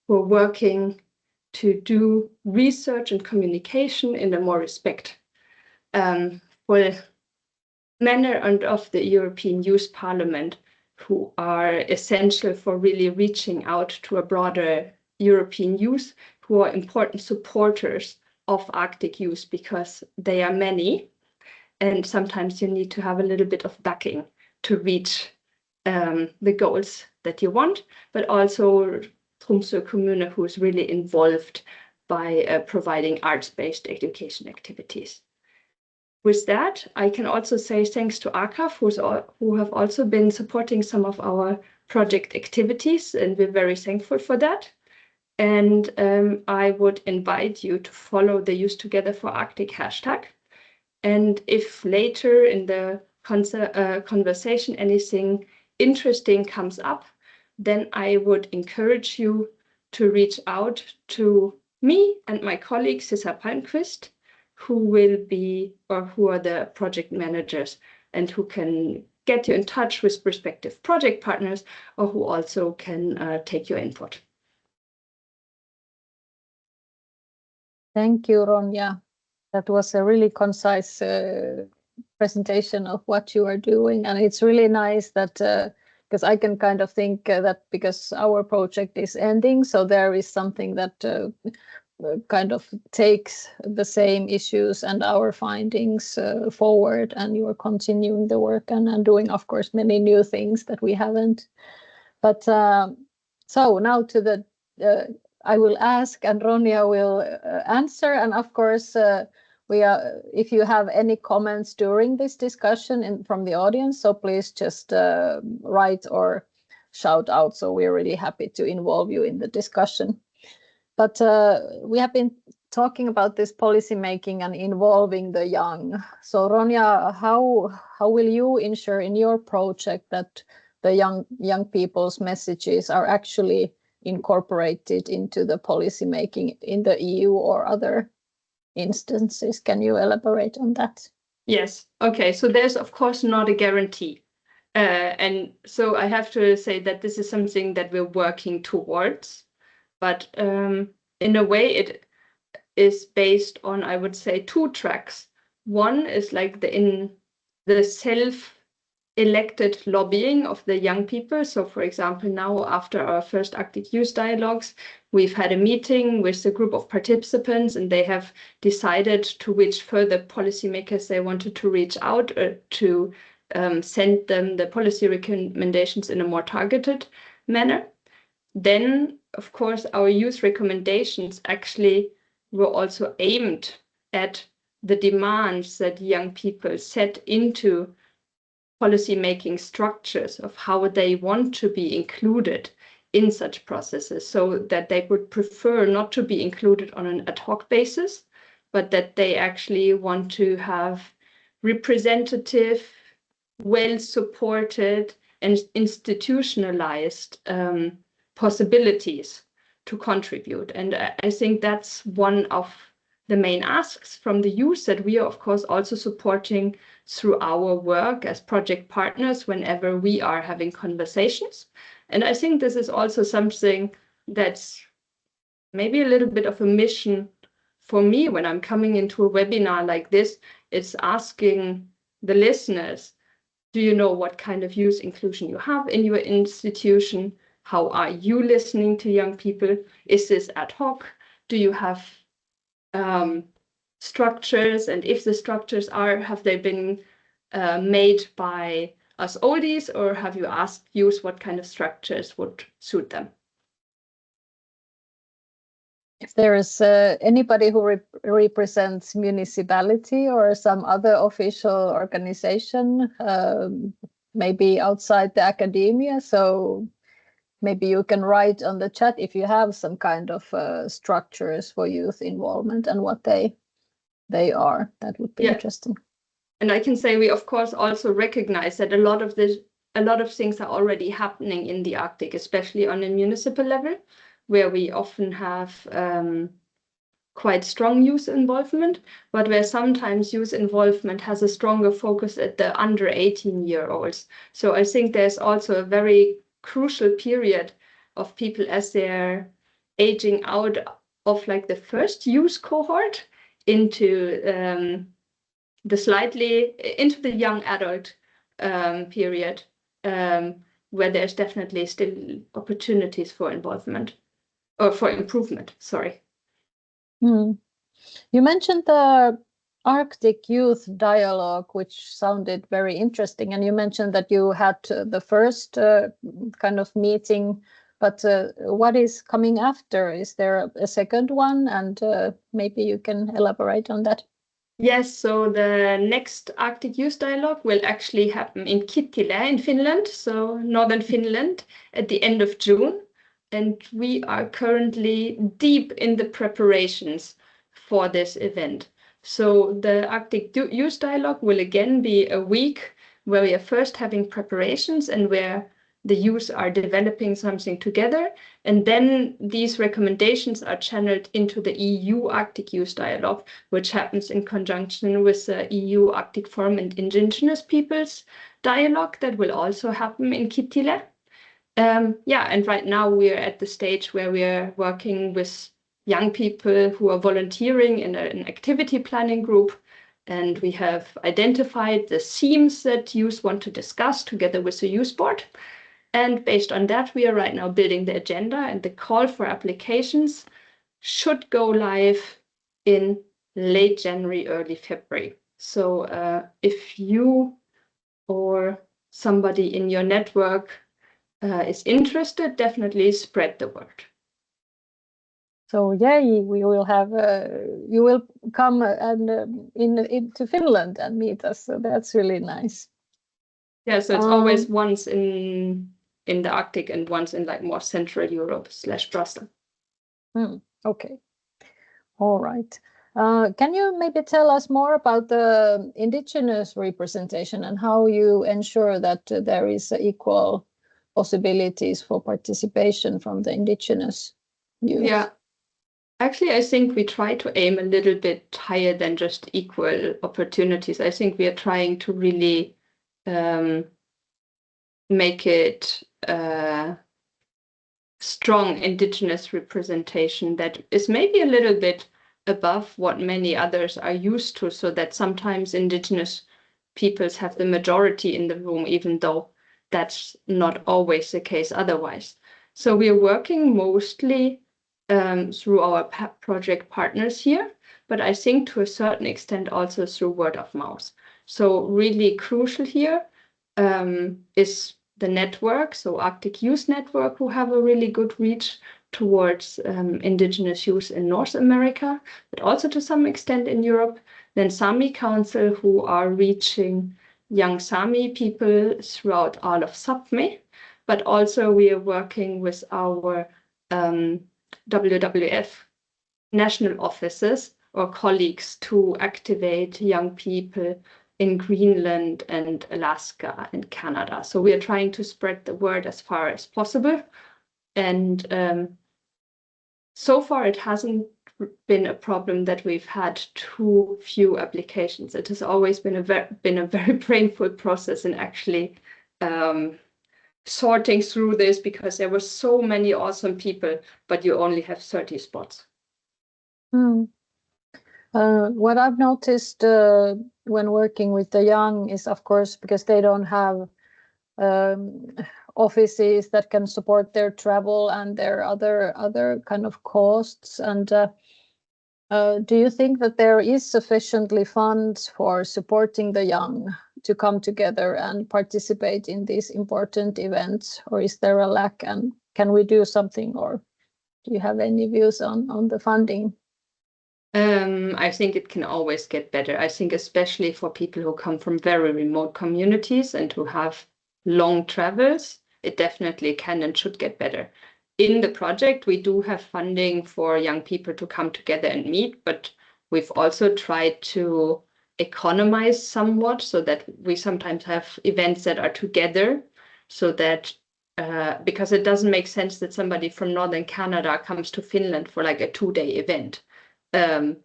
who are working to do research and communication in a more respectful manner, and of the European Youth Parliament, who are essential for really reaching out to a broader European youth, who are important supporters of Arctic youth, because they are many, and sometimes you need to have a little bit of backing to reach the goals that you want, but also Tromsø Kommune, who is really involved by providing arts-based education activities. With that, I can also say thanks to ACAF, who have also been supporting some of our project activities, and we're very thankful for that. And I would invite you to follow the Youth Together for Arctic hashtag. And if later in the conversation anything interesting comes up, then I would encourage you to reach out to me and my colleague Sissa Palmqvist, who are the project managers and who can get you in touch with prospective project partners, or who also can take your input. Thank you, Ronja. That was a really concise presentation of what you are doing, and it's really nice that because I can kind of think that because our project is ending, so there is something that kind of takes the same issues and our findings forward, and you are continuing the work and doing, of course, many new things that we haven't. But so now to the I will ask and Ronja will answer, and of course if you have any comments during this discussion from the audience, so please just write or shout out. So we're really happy to involve you in the discussion. But we have been talking about this policy making and involving the young. So Ronja, how will you ensure in your project that the young people's messages are actually incorporated into the policy making in the EU or other instances? Can you elaborate on that? Yes. Okay. So there's of course not a guarantee. And so I have to say that this is something that we're working towards. But in a way, it is based on, I would say, 2 tracks. One is like the self-elected lobbying of the young people. So, for example, now after our first Arctic Youth Dialogues, we've had a meeting with a group of participants, and they have decided to which further policymakers they wanted to reach out to send them the policy recommendations in a more targeted manner. Then, of course, our youth recommendations actually were also aimed at the demands that young people set into policy-making structures of how they want to be included in such processes, so that they would prefer not to be included on an ad hoc basis, but that they actually want to have representative, well-supported and institutionalized possibilities to contribute. And I think that's one of the main asks from the youth that we are, of course, also supporting through our work as project partners whenever we are having conversations. And I think this is also something that's maybe a little bit of a mission for me when I'm coming into a webinar like this. It's asking the listeners, do you know what kind of youth inclusion you have in your institution? How are you listening to young people? Is this ad hoc? Do you have structures? And if the structures have they been made by us oldies, or have you asked youth what kind of structures would suit them? If there is anybody who represents municipality or some other official organization, maybe outside the academia, so maybe you can write on the chat if you have some kind of structures for youth involvement and what they are. That would be interesting. And I can say we, of course, also recognize that a lot of things are already happening in the Arctic, especially on a municipal level, where we often have quite strong youth involvement, but where sometimes youth involvement has a stronger focus at the under 18-year-olds. So I think there's also a very crucial period of people as they're aging out of like the first youth cohort into the young adult period, where there's definitely still opportunities for involvement or for improvement. Sorry. You mentioned the Arctic Youth Dialogue, which sounded very interesting, and you mentioned that you had the first kind of meeting, but what is coming after? Is there a second one? And maybe you can elaborate on that. Yes, so the next Arctic Youth Dialogue will actually happen in Kittilä in Finland, so northern Finland, at the end of June. And we are currently deep in the preparations for this event. So the Arctic Youth Dialogue will again be a week where we are first having preparations and where the youth are developing something together. And then these recommendations are channeled into the EU Arctic Youth Dialogue, which happens in conjunction with the EU Arctic Forum and Indigenous Peoples Dialogue that will also happen in Kittilä. And right now we're at the stage where we're working with young people who are volunteering in an activity planning group. And we have identified the themes that youth want to discuss together with the youth board. And based on that, we are right now building the agenda, and the call for applications should go live in late January, early February. So if you or somebody in your network is interested, definitely spread the word. So yay, we will have you will come and into Finland and meet us. So that's really nice. Yeah, so it's always once in the Arctic and once in like more Central Europe / Brussels. Okay. All right. Can you maybe tell us more about the Indigenous representation and how you ensure that there is equal possibilities for participation from the Indigenous youth? Yeah. Actually, I think we try to aim a little bit higher than just equal opportunities. I think we are trying to really make it strong Indigenous representation that is maybe a little bit above what many others are used to, so that sometimes Indigenous peoples have the majority in the room, even though that's not always the case otherwise. So we are working mostly through our project partners here, but I think to a certain extent also through word of mouth. So really crucial here is the network, so Arctic Youth Network, who have a really good reach towards Indigenous youth in North America, but also to some extent in Europe. Then Sami Council, who are reaching young Sami people throughout all of Sapmi, but also we are working with our WWF national offices or colleagues to activate young people in Greenland and Alaska and Canada. So we are trying to spread the word as far as possible. And so far it hasn't been a problem that we've had too few applications. It has always been a very painful process in actually sorting through this, because there were so many awesome people, but you only have 30 spots. What I've noticed when working with the young is, of course, because they don't have offices that can support their travel and their other kind of costs. And do you think that there is sufficiently funds for supporting the young to come together and participate in these important events, or is there a lack? And can we do something, or do you have any views on the funding? I think it can always get better. I think especially for people who come from very remote communities and who have long travels, it definitely can and should get better. In the project, we do have funding for young people to come together and meet, but we've also tried to economize somewhat so that we sometimes have events that are together, so that because it doesn't make sense that somebody from Northern Canada comes to Finland for like a 2-day event. And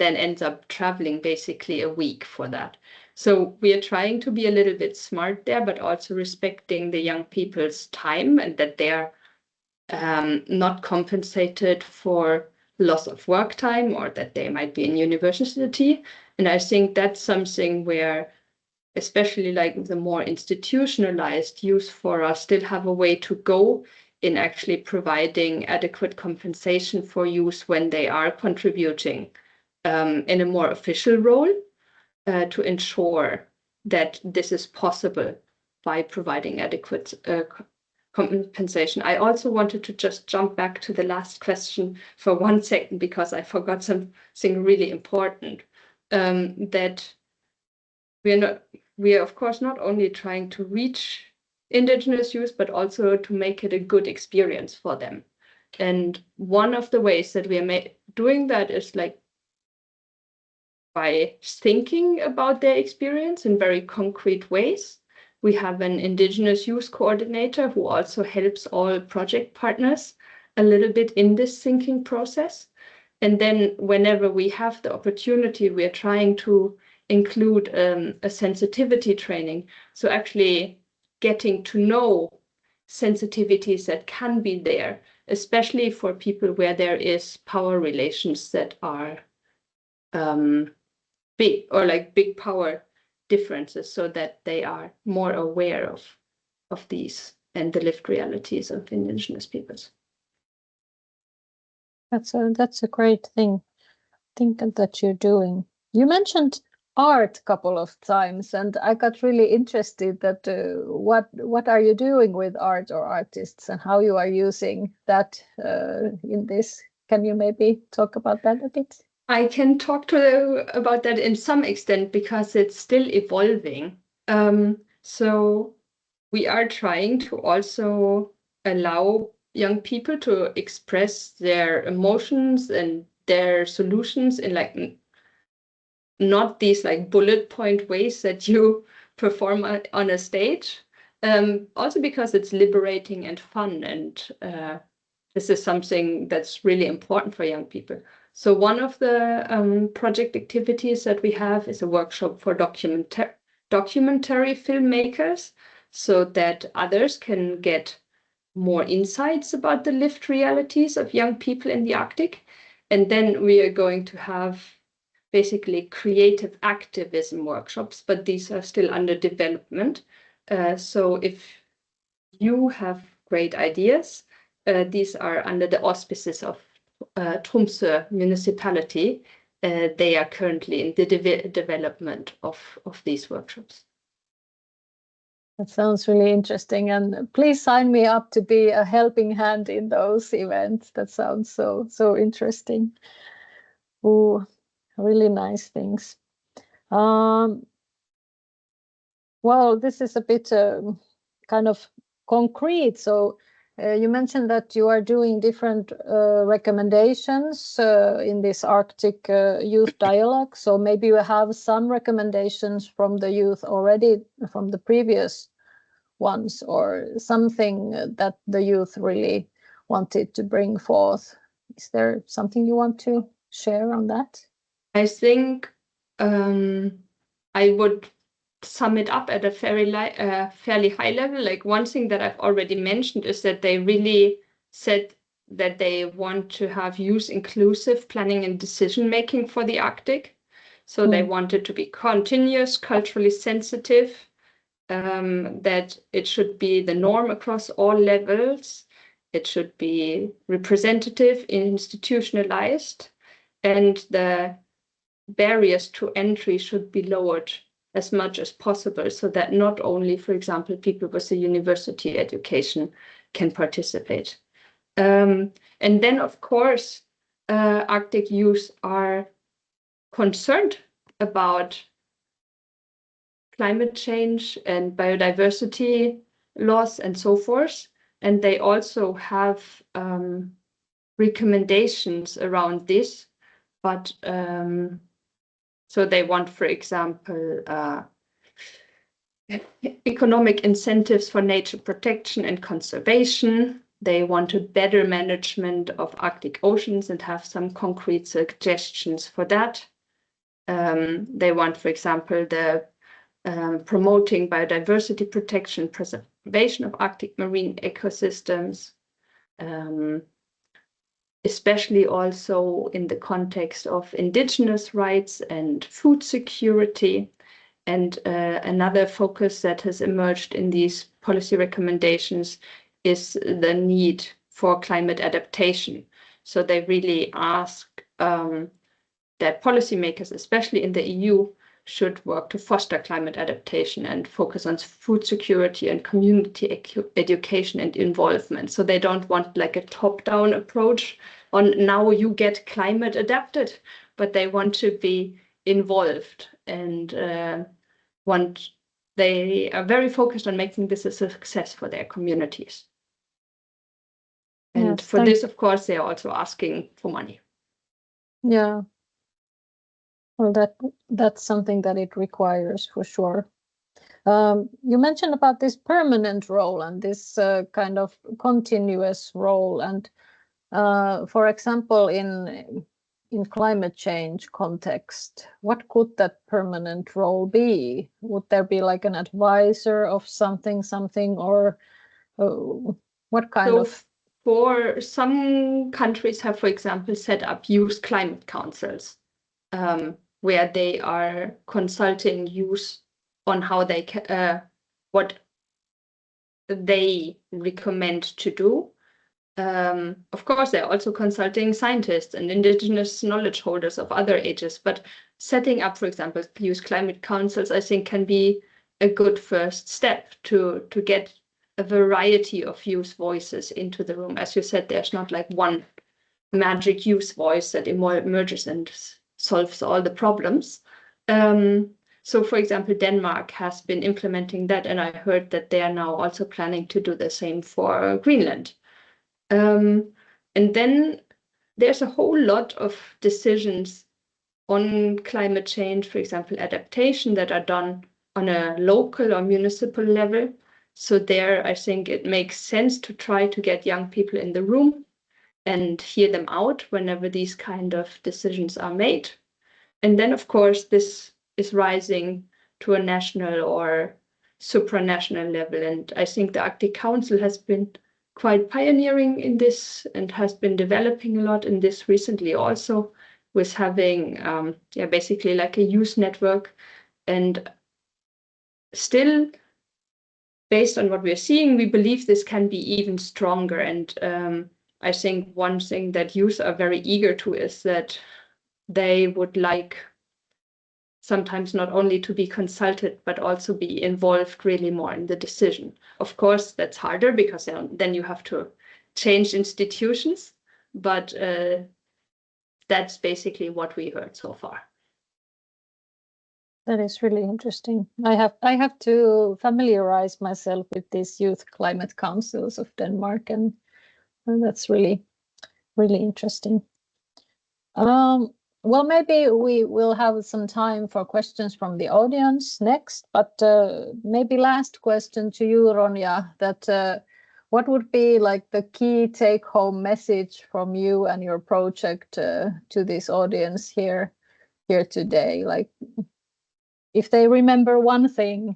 then ends up traveling basically a week for that. So we are trying to be a little bit smart there, but also respecting the young people's time and that they're not compensated for loss of work time or that they might be in university. And I think that's something where, especially like the more institutionalized youth fora still have a way to go in actually providing adequate compensation for youth when they are contributing in a more official role to ensure that this is possible by providing adequate compensation. I also wanted to just jump back to the last question for 1 second, because I forgot something really important, that we are of course not only trying to reach Indigenous youth, but also to make it a good experience for them. And one of the ways that we are doing that is like by thinking about their experience in very concrete ways. We have an Indigenous youth coordinator who also helps all project partners a little bit in this thinking process. And then whenever we have the opportunity, we are trying to include a sensitivity training. So actually getting to know sensitivities that can be there, especially for people where there is power relations that are big, or like big power differences, so that they are more aware of these and the lived realities of Indigenous peoples. That's a great thing. Think that you're doing. You mentioned art a couple of times, and I got really interested that what are you doing with art or artists, and how you are using that in this? Can you maybe talk about that a bit? I can talk about that in some extent because it's still evolving. So we are trying to also allow young people to express their emotions and their solutions in like not these like bullet point ways that you perform on a stage. Also because it's liberating and fun, and this is something that's really important for young people. So one of the project activities that we have is a workshop for documentary filmmakers, so that others can get more insights about the lived realities of young people in the Arctic. And then we are going to have basically creative activism workshops, but these are still under development. So if you have great ideas, these are under the auspices of Tromsø municipality. They are currently in the development of these workshops. That sounds really interesting, and please sign me up to be a helping hand in those events. That sounds so interesting. Oh, really nice things. Well, this is a bit kind of concrete. So you mentioned that you are doing different recommendations in this Arctic youth dialogue. So maybe you have some recommendations from the youth already from the previous ones, or something that the youth really wanted to bring forth. Is there something you want to share on that? I think I would sum it up at a fairly high level. Like one thing that I've already mentioned is that they really said that they want to have youth inclusive planning and decision making for the Arctic. So they want it to be continuous, culturally sensitive, that it should be the norm across all levels. It should be representative, institutionalized, and the barriers to entry should be lowered as much as possible, so that not only, for example, people with a university education can participate. And then, of course, Arctic youth are concerned about climate change and biodiversity loss and so forth. And they also have recommendations around this, but so they want, for example, economic incentives for nature protection and conservation. They want a better management of Arctic oceans and have some concrete suggestions for that. They want, for example, the promoting biodiversity protection, preservation of Arctic marine ecosystems, especially also in the context of Indigenous rights and food security. And another focus that has emerged in these policy recommendations is the need for climate adaptation. So they really ask that policymakers, especially in the EU, should work to foster climate adaptation and focus on food security and community education and involvement. So they don't want like a top-down approach on now you get climate adapted, but they want to be involved, and they are very focused on making this a success for their communities. And yes, for this, of course, they are also asking for money. Yeah. Well, that's something that it requires for sure. You mentioned about this permanent role and this kind of continuous role, and for example, in climate change context, what could that permanent role be? Would there be like an advisor of something, or what kind of? For some countries have, for example, set up youth climate councils, where they are consulting youth on how they what they recommend to do. Of course, they're also consulting scientists and Indigenous knowledge holders of other ages, but setting up, for example, youth climate councils, I think can be a good first step to get a variety of youth voices into the room. As you said, there's not like one magic youth voice that emerges and solves all the problems. So, for example, Denmark has been implementing that, and I heard that they are now also planning to do the same for Greenland. And then there's a whole lot of decisions on climate change, for example, adaptation, that are done on a local or municipal level. So there, I think it makes sense to try to get young people in the room and hear them out whenever these kind of decisions are made. And then, of course, this is rising to a national or supranational level. And I think the Arctic Council has been quite pioneering in this and has been developing a lot in this recently also, with having basically like a youth network. And still, based on what we're seeing, we believe this can be even stronger. And I think one thing that youth are very eager to is that they would like sometimes not only to be consulted, but also be involved really more in the decision. Of course, that's harder because then you have to change institutions, but that's basically what we heard so far. That is really interesting. I have to familiarize myself with these youth climate councils of Denmark, and that's really interesting. Well, maybe we will have some time for questions from the audience next, but maybe last question to you, Ronja, that what would be like the key take-home message from you and your project to this audience here today? Like, if they remember one thing,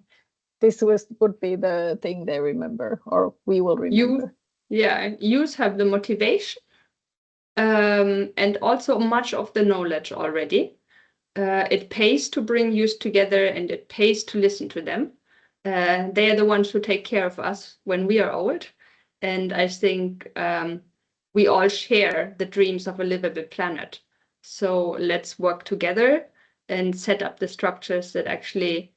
this would be the thing they remember, or we will remember. Youth have the motivation and also much of the knowledge already. It pays to bring youth together, and it pays to listen to them. They are the ones who take care of us when we are old. And I think we all share the dreams of a livable planet. So let's work together and set up the structures that actually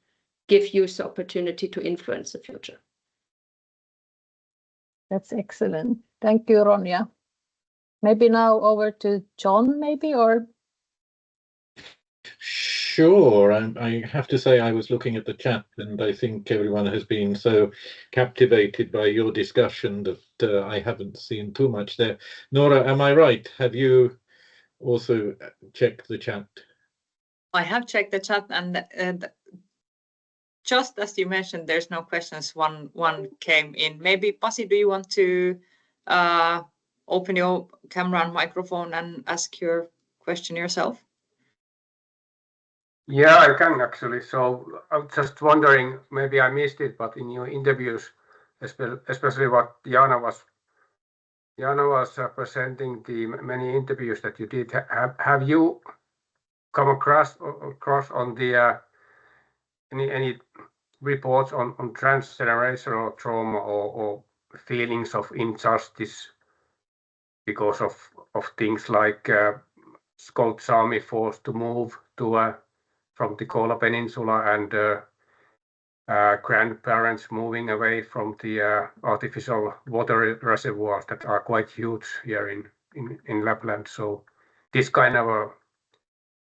give youth the opportunity to influence the future. That's excellent. Thank you, Ronja. Maybe now over to John, maybe, or? Sure. I have to say I was looking at the chat, and I think everyone has been so captivated by your discussion that I haven't seen too much there. Nora, am I right? Have you also checked the chat? I have checked the chat, and just as you mentioned, there's no questions. One came in. Maybe Pasi, do you want to open your camera and microphone and ask your question yourself? Yeah, I can actually. So I'm just wondering, maybe I missed it, but in your interviews, especially what Jaana was presenting, the many interviews that you did, have you come across on the any reports on transgenerational trauma or feelings of injustice because of things like Scout Sami forced to move to from the Kola Peninsula, and grandparents moving away from the artificial water reservoirs that are quite huge here in Lapland. So this kind of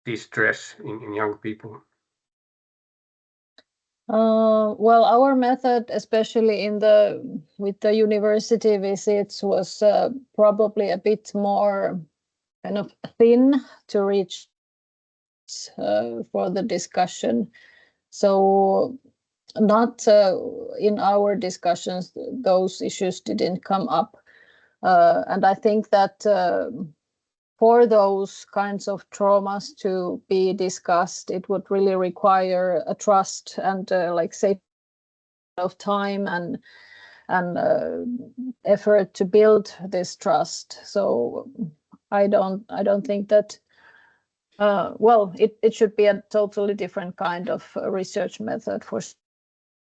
distress in young people. Well, our method, especially with the university visits, was probably a bit more kind of thin to reach for the discussion. So not in our discussions, those issues didn't come up. And I think that for those kinds of traumas to be discussed, it would really require a trust and like say of time and effort to build this trust. So I don't think that well, it should be a totally different kind of research method for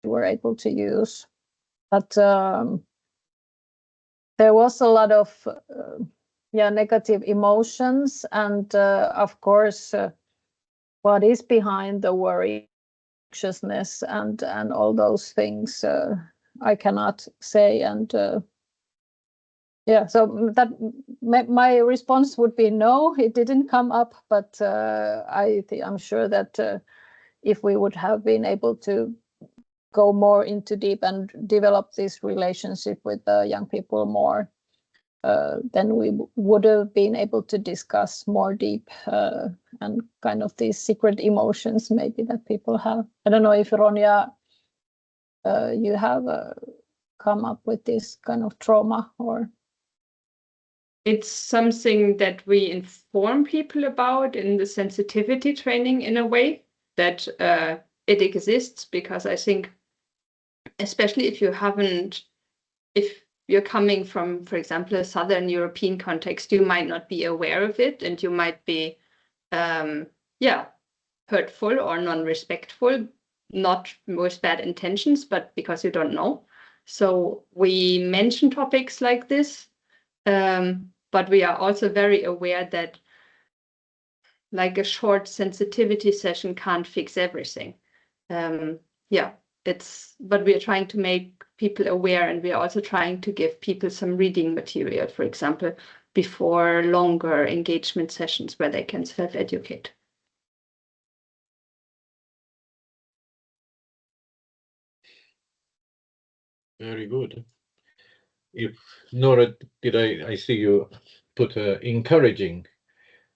we're able to use. But there was a lot of negative emotions, and of course what is behind the worry, anxiousness, and all those things I cannot say, and Yeah, so that my response would be no, it didn't come up, but I'm sure that if we would have been able to go more into deep and develop this relationship with the young people more, then we would have been able to discuss more deep and kind of these secret emotions maybe that people have. I don't know if Ronja, you have come up with this kind of trauma or. It's something that we inform people about in the sensitivity training in a way that it exists, because I think, especially if you're coming from, for example, a Southern European context, you might not be aware of it, and you might be, hurtful or non-respectful, not with bad intentions, but because you don't know. So we mention topics like this. But we are also very aware that like a short sensitivity session can't fix everything. But we are trying to make people aware, and we are also trying to give people some reading material, for example, before longer engagement sessions where they can self-educate. Very good. If Nora, did I see you put an encouraging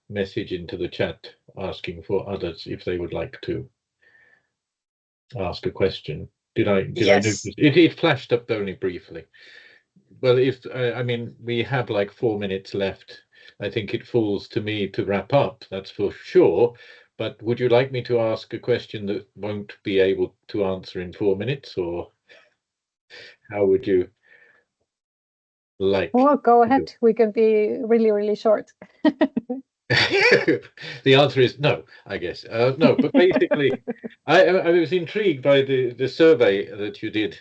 message into the chat asking for others if they would like to ask a question? Did I notice it flashed up only briefly? Well, if I mean, we have like 4 minutes left. I think it falls to me to wrap up, that's for sure. But would you like me to ask a question that won't be able to answer in 4 minutes, or how would you like? Well, go ahead. We can be really, really short. The answer is no, I guess. No, but basically, I was intrigued by the survey that you did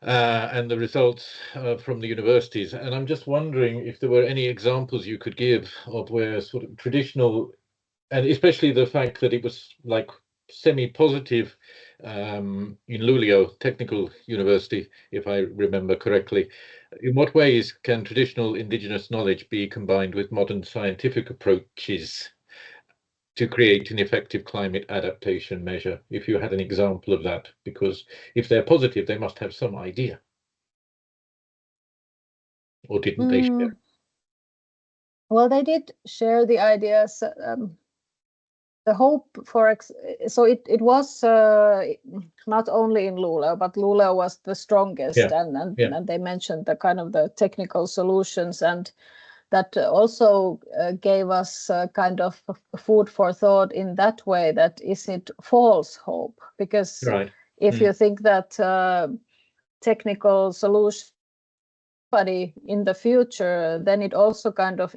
and the results from the universities. And I'm just wondering if there were any examples you could give of where sort of traditional, and especially the fact that it was like semi-positive in Luleå Technical University, if I remember correctly. In what ways can traditional Indigenous knowledge be combined with modern scientific approaches to create an effective climate adaptation measure, if you had an example of that? Because if they're positive, they must have some idea. Or didn't they share? Well, they did share the ideas. The hope for so it was not only in Luleå, but Luleå was the strongest, and they mentioned the kind of the technical solutions, and that also gave us kind of food for thought in that way. That is it false hope? Because if you think that technical solutions in the future, then it also kind of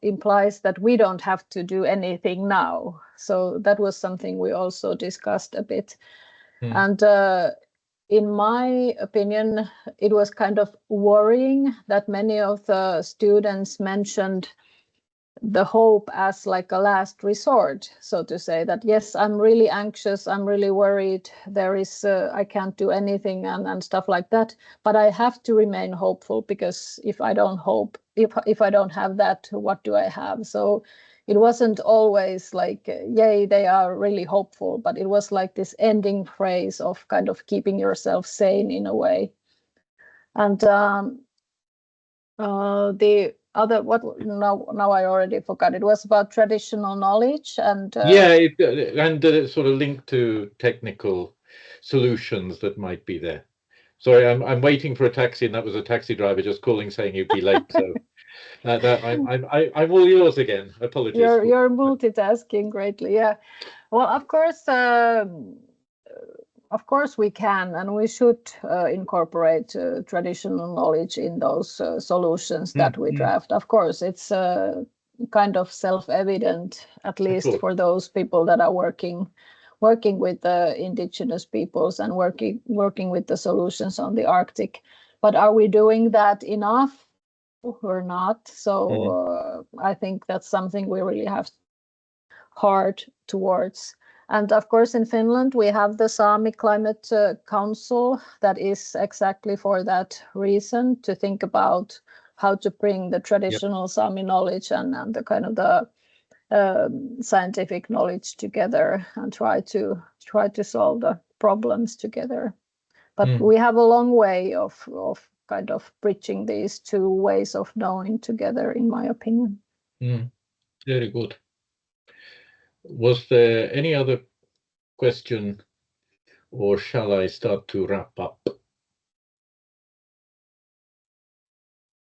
implies that we don't have to do anything now. So that was something we also discussed a bit. And in my opinion, it was kind of worrying that many of the students mentioned the hope as like a last resort, so to say, that yes, I'm really anxious, I'm really worried, there is I can't do anything and stuff like that, but I have to remain hopeful, because if I don't hope, if I don't have that, what do I have? So it wasn't always like yay, they are really hopeful, but it was like this ending phrase of kind of keeping yourself sane in a way. And the other, what now I already forgot. It was about traditional knowledge and sort of linked to technical solutions that might be there. Sorry, I'm waiting for a taxi, and that was a taxi driver just calling saying you'd be late. So I'm all yours again. Apologies. You're multitasking greatly. Yeah. Well, of course we can, and we should incorporate traditional knowledge in those solutions that we draft. Of course, it's kind of self-evident, at least for those people that are working with the Indigenous peoples and working with the solutions on the Arctic. But are we doing that enough or not? So I think that's something we really have hard towards. And of course, in Finland, we have the Sami Climate Council that is exactly for that reason, to think about how to bring the traditional Sami knowledge and the kind of the scientific knowledge together and try to solve the problems together. But we have a long way of kind of bridging these two ways of knowing together, in my opinion. Very good. Was there any other question, or shall I start to wrap up?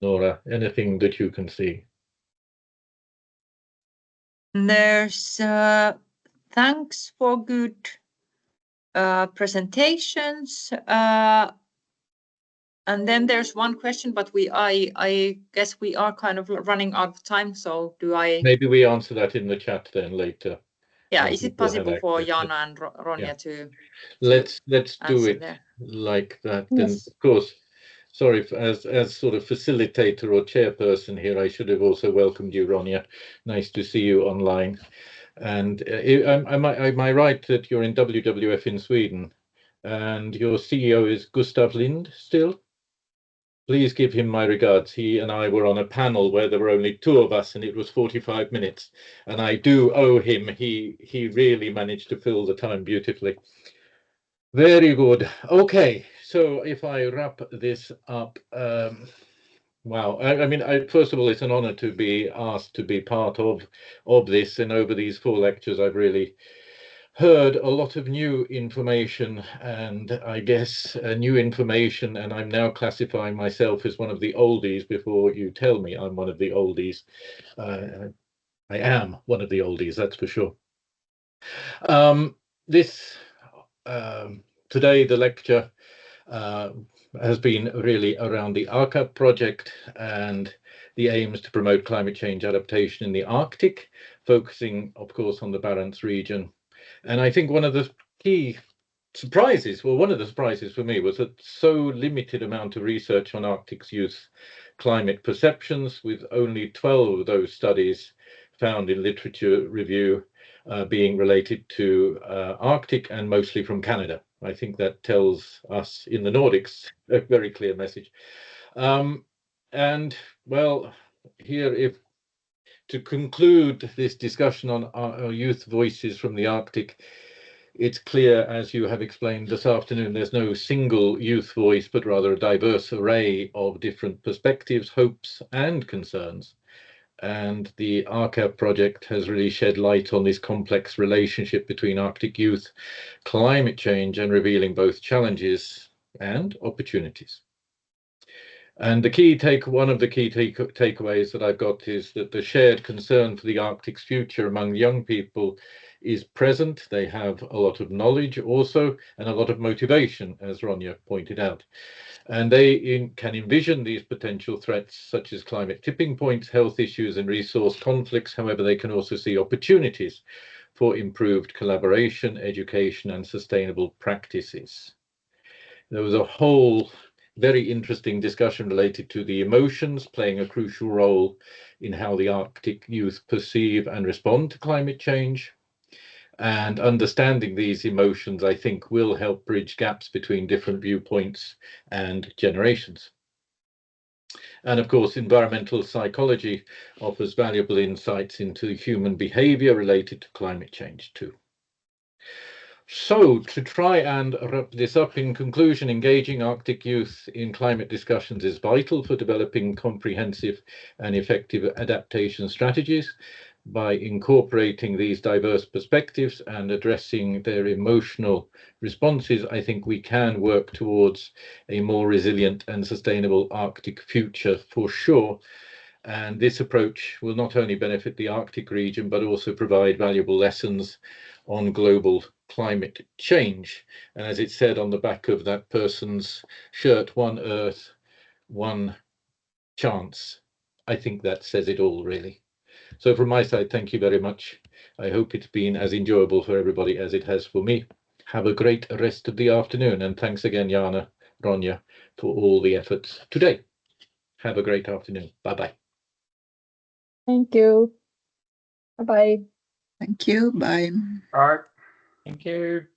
Nora, anything that you can see? There's thanks for good presentations. And then there's one question, but I guess we are kind of running out of time. So do I? Maybe we answer that in the chat then later. Yeah, is it possible for Jaana and Ronja to? Let's do it there? like that. Yes. And of course, sorry, as sort of facilitator or chairperson here, I should have also welcomed you, Ronja. Nice to see you online. And am I right that you're in WWF in Sweden, and your CEO is Gustav Lind still? Please give him my regards. He and I were on a panel where there were only two of us, and it was 45 minutes. And I do owe him. He really managed to fill the time beautifully. Very good. Okay, so if I wrap this up, wow. I mean, first of all, it's an honor to be asked to be part of this. And over these 4 lectures, I've really heard a lot of new information, and I guess new information, and I'm now classifying myself as one of the oldies before you tell me I'm one of the oldies. I am one of the oldies, that's for sure. Today the lecture has been really around the ARCAP project and the aims to promote climate change adaptation in the Arctic, focusing, of course, on the Barents region. And I think one of the key surprises, well, one of the surprises for me was that so limited amount of research on Arctic's youth climate perceptions, with only 12 of those studies found in literature review being related to Arctic, and mostly from Canada. I think that tells us in the Nordics a very clear message. And well, here, to conclude this discussion on our youth voices from the Arctic, it's clear, as you have explained this afternoon, there's no single youth voice, but rather a diverse array of different perspectives, hopes, and concerns. And the ARCAP project has really shed light on this complex relationship between Arctic youth, climate change, and revealing both challenges and opportunities. And one of the key takeaways that I've got is that the shared concern for the Arctic's future among young people is present. They have a lot of knowledge also, and a lot of motivation, as Ronja pointed out. And they can envision these potential threats, such as climate tipping points, health issues, and resource conflicts. However, they can also see opportunities for improved collaboration, education, and sustainable practices. There was a whole very interesting discussion related to the emotions playing a crucial role in how the Arctic youth perceive and respond to climate change. And understanding these emotions, I think, will help bridge gaps between different viewpoints and generations. And of course, environmental psychology offers valuable insights into human behavior related to climate change too. So, to try and wrap this up, in conclusion, engaging Arctic youth in climate discussions is vital for developing comprehensive and effective adaptation strategies. By incorporating these diverse perspectives and addressing their emotional responses, I think we can work towards a more resilient and sustainable Arctic future for sure. And this approach will not only benefit the Arctic region, but also provide valuable lessons on global climate change. And as it said on the back of that person's shirt, one Earth, one chance. I think that says it all, really. So from my side, thank you very much. I hope it's been as enjoyable for everybody as it has for me. Have a great rest of the afternoon. And thanks again, Jaana, Ronja, for all the efforts today. Have a great afternoon. Bye-bye. Thank you. Bye-bye. Thank you. Bye. All right. Thank you.